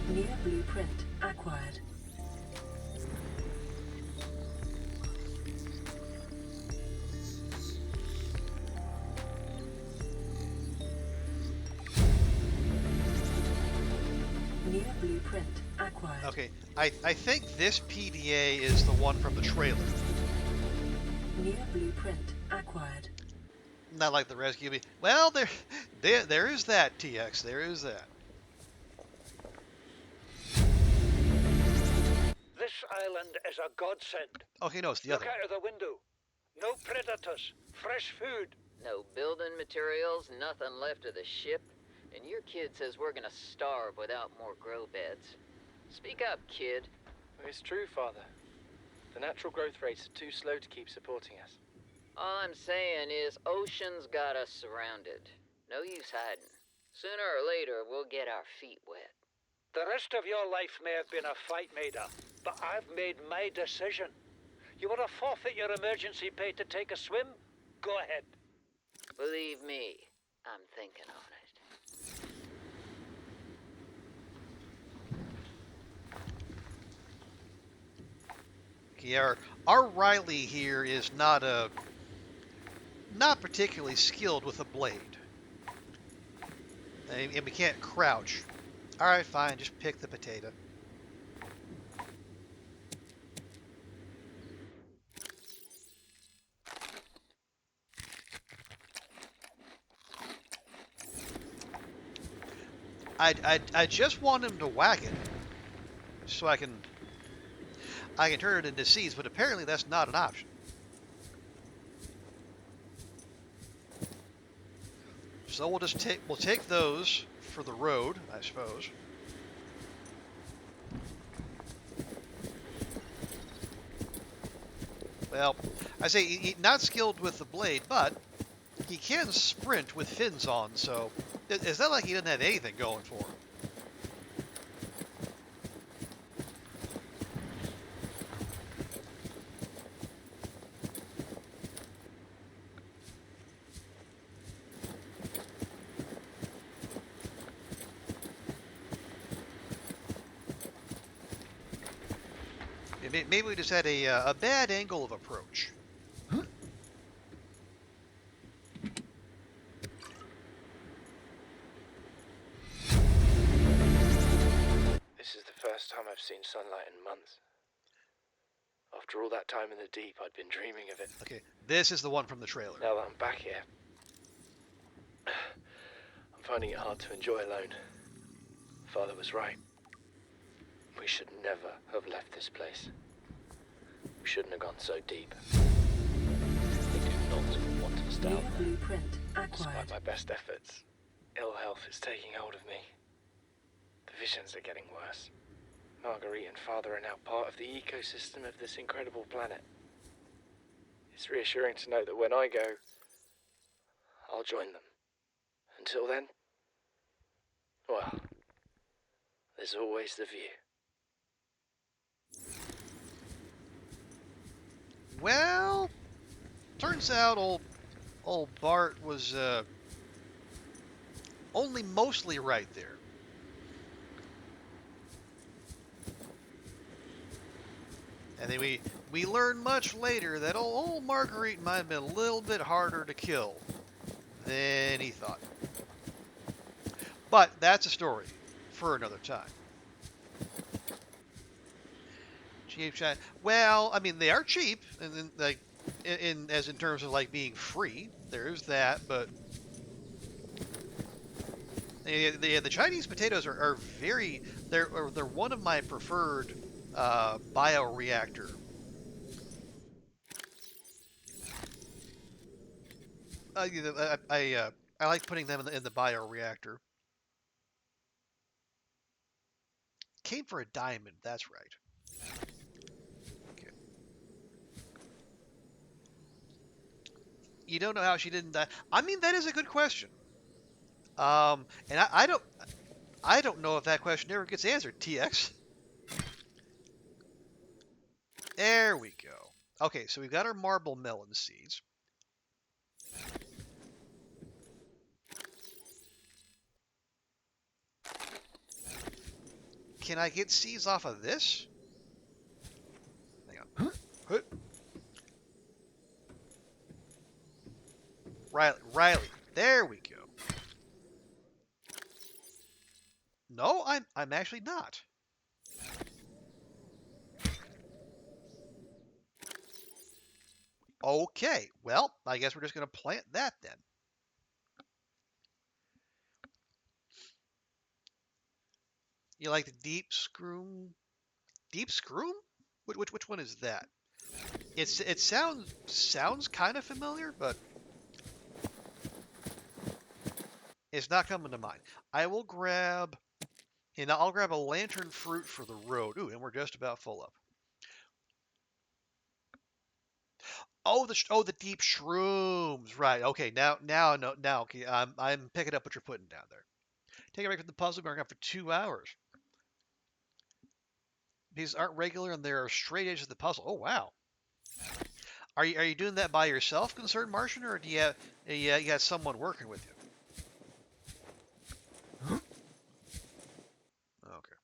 New blueprint acquired. New blueprint acquired. Okay, I think this PDA is the one from the trailer. New blueprint acquired. Not like the rescue. Well, there is that, TX. There is that. This island is a godsend. Okay, no, it's the other Look one. out of the window. No predators. Fresh food. No building materials, nothing left of the ship, and your kid says we're gonna starve without more grow beds. Speak up, kid. It's true, Father. The natural growth rates are too slow to keep supporting us. All I'm saying is ocean's got us surrounded. No use hiding. Sooner or later, we'll get our feet wet. The rest of your life may have been a fight, Maida, but I've made my decision. You want to forfeit your emergency pay to take a swim? Go ahead. Believe me, I'm thinking on it. Yeah, our Riley here is not particularly skilled with a blade, and we can't crouch. All right, fine, just pick the potato. I just want him to whack it, so I can turn it into seeds, but apparently that's not an option. So we'll take those for the road, I suppose. Well, I say not skilled with the blade, but he can sprint with fins on, so it's not like he doesn't have anything going for him. Maybe we just had a bad angle of approach. This is the first time I've seen sunlight in months. After all that time in the deep, I'd been dreaming of it. Okay, this is the one from the trailer. Now that I'm back here, I'm finding it hard to enjoy alone. Father was right. We should never have left this place. We shouldn't have gone so deep. I do not want to stay New out there. blueprint acquired. Despite my best efforts, ill health is taking hold of me. The visions are getting worse. Marguerite and Father are now part of the ecosystem of this incredible planet. It's reassuring to know that when I go, I'll join them. Until then, well, there's always the view. Well, turns out old Bart was only mostly right there. And then we learn much later that old Marguerite might have been a little bit harder to kill than he thought. But that's a story for another time. Cheap shot. Well, I mean they are cheap, and then like in terms of like being free. There's that, but the Chinese potatoes are very. They're one of my preferred bioreactor. I like putting them in the bioreactor. Came for a diamond. That's right. Okay. You don't know how she didn't die. I mean, that is a good question. And I don't know if that question ever gets answered. TX. There we go. Okay, so we've got our marble melon seeds. Can I get seeds off of this? Hang on. Huh? Riley. There we go. No, I'm actually not. Okay, well, I guess we're just going to plant that then. You like the deep scroom? Deep scroom? Which one is that? It sounds kind of familiar, but it's not coming to mind. I will grab, and I'll grab a lantern fruit for the road. Ooh, and we're just about full up. Oh, the deep shrooms. Right. Okay. Now. Okay. I'm picking up what you're putting down there. Take a break from the puzzle. We're going for 2 hours. These aren't regular, and they're straight edges of the puzzle. Oh wow. Are you doing that by yourself, concerned Martian, or do you got someone working with you? Okay.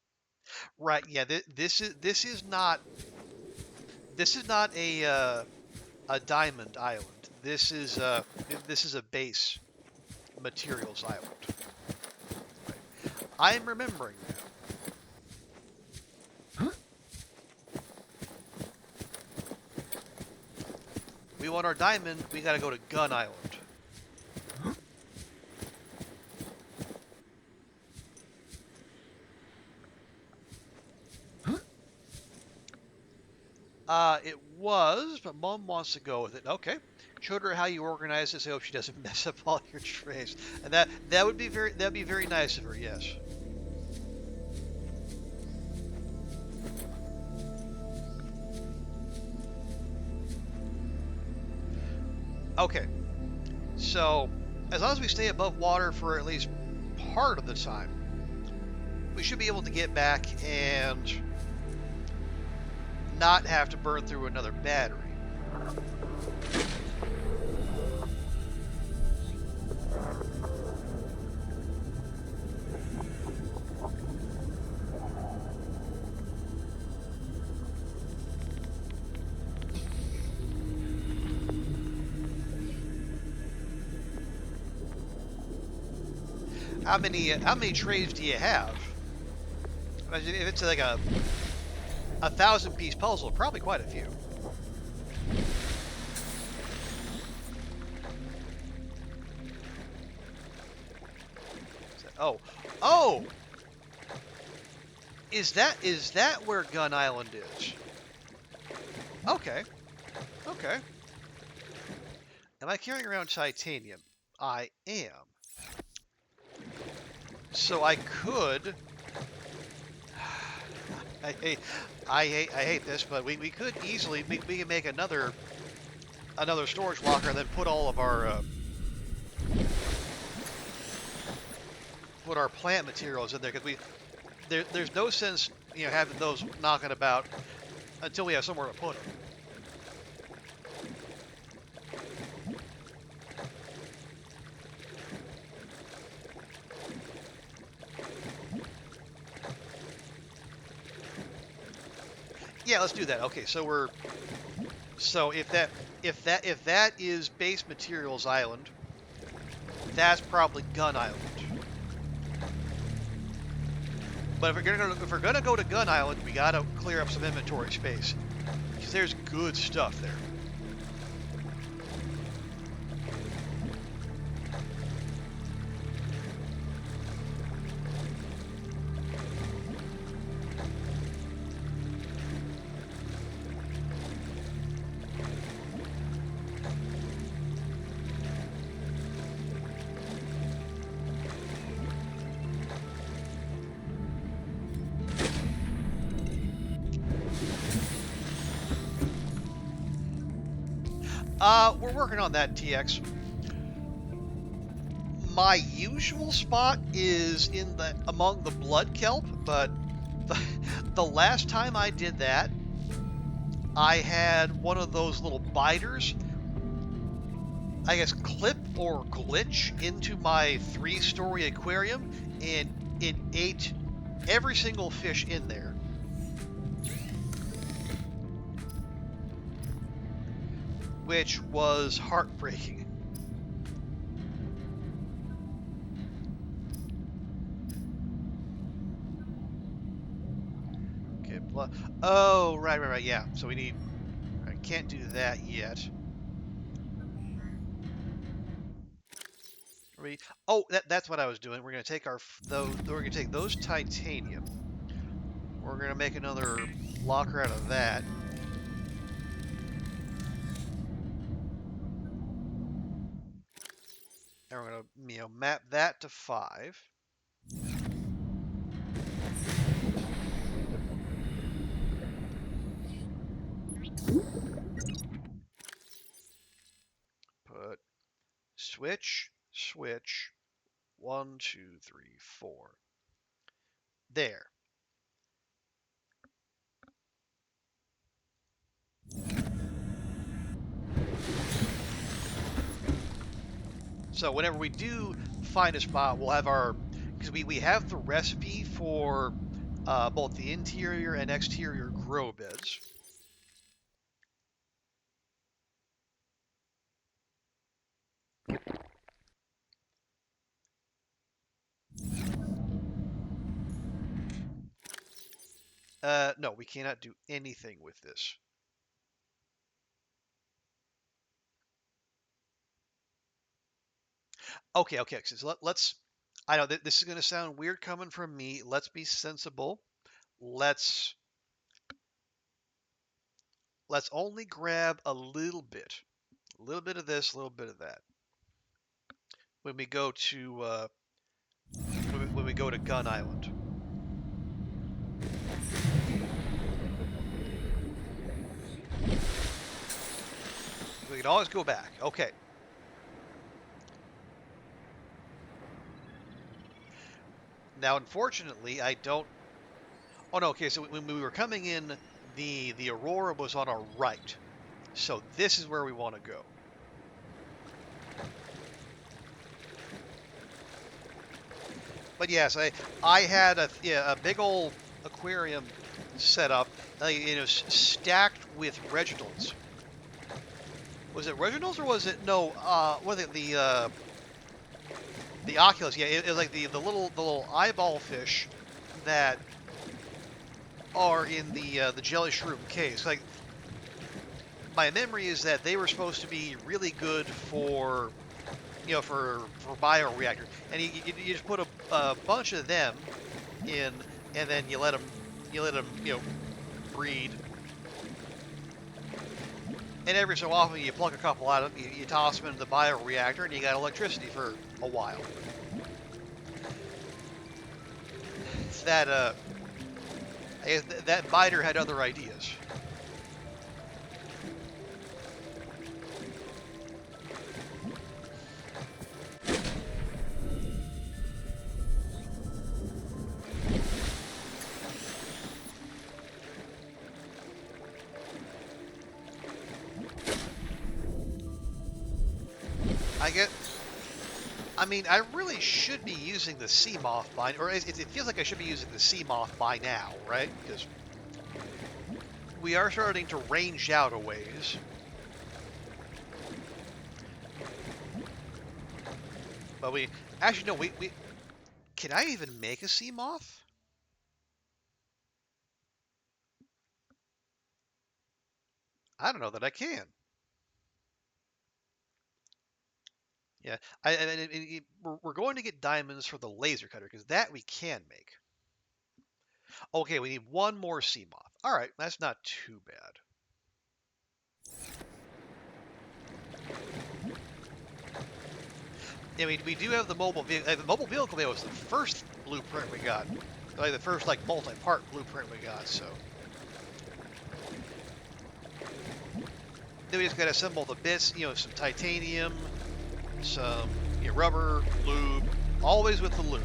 Right. Yeah. This is not a diamond island. This is a base materials island. Right. I'm remembering now. We want our diamond, we gotta go to Gun Island. It was, but Mom wants to go with it. Okay. Showed her how you organize this. I hope she doesn't mess up all your trays. And that'd be very nice of her, yes. Okay. So, as long as we stay above water for at least part of the time, we should be able to get back and not have to burn through another battery. How many trays do you have? If it's like a 1,000-piece puzzle, probably quite a few. Oh! Is that where Gun Island is? Okay. Am I carrying around titanium? I am. So I could. I hate this, but we could easily we can make another storage locker and then put all of our plant materials in there, because there's no sense having those knocking about until we have somewhere to put them. Yeah, let's do that. Okay, so if that is base materials island, that's probably Gun Island. But if we're gonna go to Gun Island, we gotta clear up some inventory space because there's good stuff there. We're working on that, TX. My usual spot is among the blood kelp, but the last time I did that, I had one of those little biters, I guess, clip or glitch into my 3-story aquarium, and it ate every single fish in there. Which was heartbreaking. Okay, oh, right, yeah. So I can't do that yet. Oh, that's what I was doing. We're gonna take those titanium. We're gonna make another locker out of that. And we're gonna, map that to 5. Put switch, 1, 2, 3, 4. There. So whenever we do find a spot, we'll have because we have the recipe for both the interior and exterior grow beds. No, we cannot do anything with this. Okay. So let's. I know that this is going to sound weird coming from me. Let's be sensible. Let's only grab a little bit of this, a little bit of that. When we go to when we go to Gun Island. We can always go back. Okay. Now, unfortunately, I don't. Oh no. Okay. So when we were coming in, the Aurora was on our right. So this is where we want to go. But yes, I had a big old aquarium set up, stacked with Reginalds. Was it Reginalds or was it no? Was it the Oculus? Yeah, it was like the little eyeball fish that are in the jelly shroom case. Like my memory is that they were supposed to be really good for for bioreactor, and you just put a bunch of them in, and then you let them breed. And every so often you pluck a couple out of them, you toss them into the bioreactor, and you got electricity for a while. That I guess that biter had other ideas. I mean, I really should be using the sea moth by, or it feels like I should be using the sea moth by now, right? Because we are starting to range out a ways. But we actually no, we can I even make a sea moth? I don't know that I can. Yeah, we're going to get diamonds for the laser cutter because that we can make. Okay, we need one more sea moth. All right, that's not too bad. Yeah, we do have the mobile vehicle. The mobile vehicle there was the first blueprint we got, like the first like multi-part blueprint we got. So then we just got to assemble the bits. You know, some titanium, some rubber, lube. Always with the lube.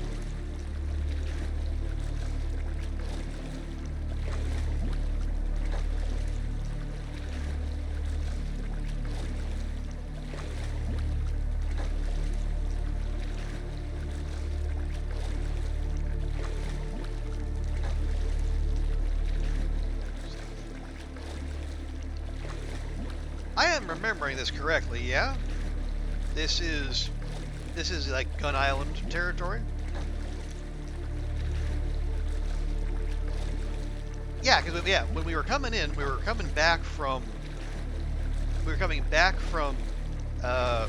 I am remembering this correctly, yeah? This is like Gun Island territory? Yeah, because when we were coming in, we were coming back from oh,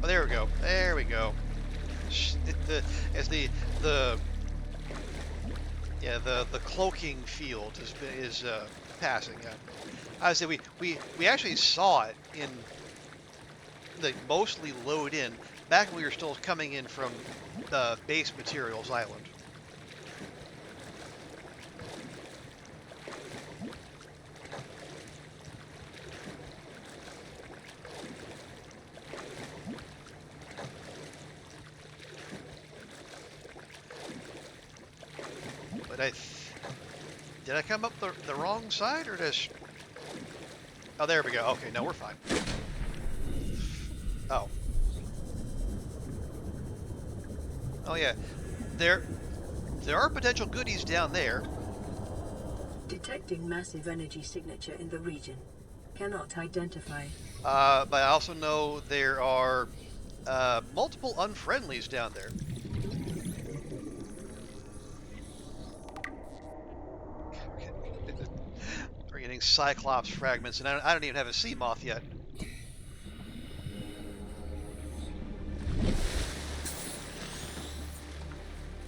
there we go. There we go. The cloaking field is passing. Yeah. I would say we actually saw it in the mostly load in back when we were still coming in from the base materials island. But did I come up the wrong side or just? Oh, there we go. Okay, no, we're fine. Oh. Oh yeah, there are potential goodies down there. Detecting massive energy signature in the region. Cannot identify. But I also know there are multiple unfriendlies down there. We're getting Cyclops fragments, and I don't even have a sea moth yet.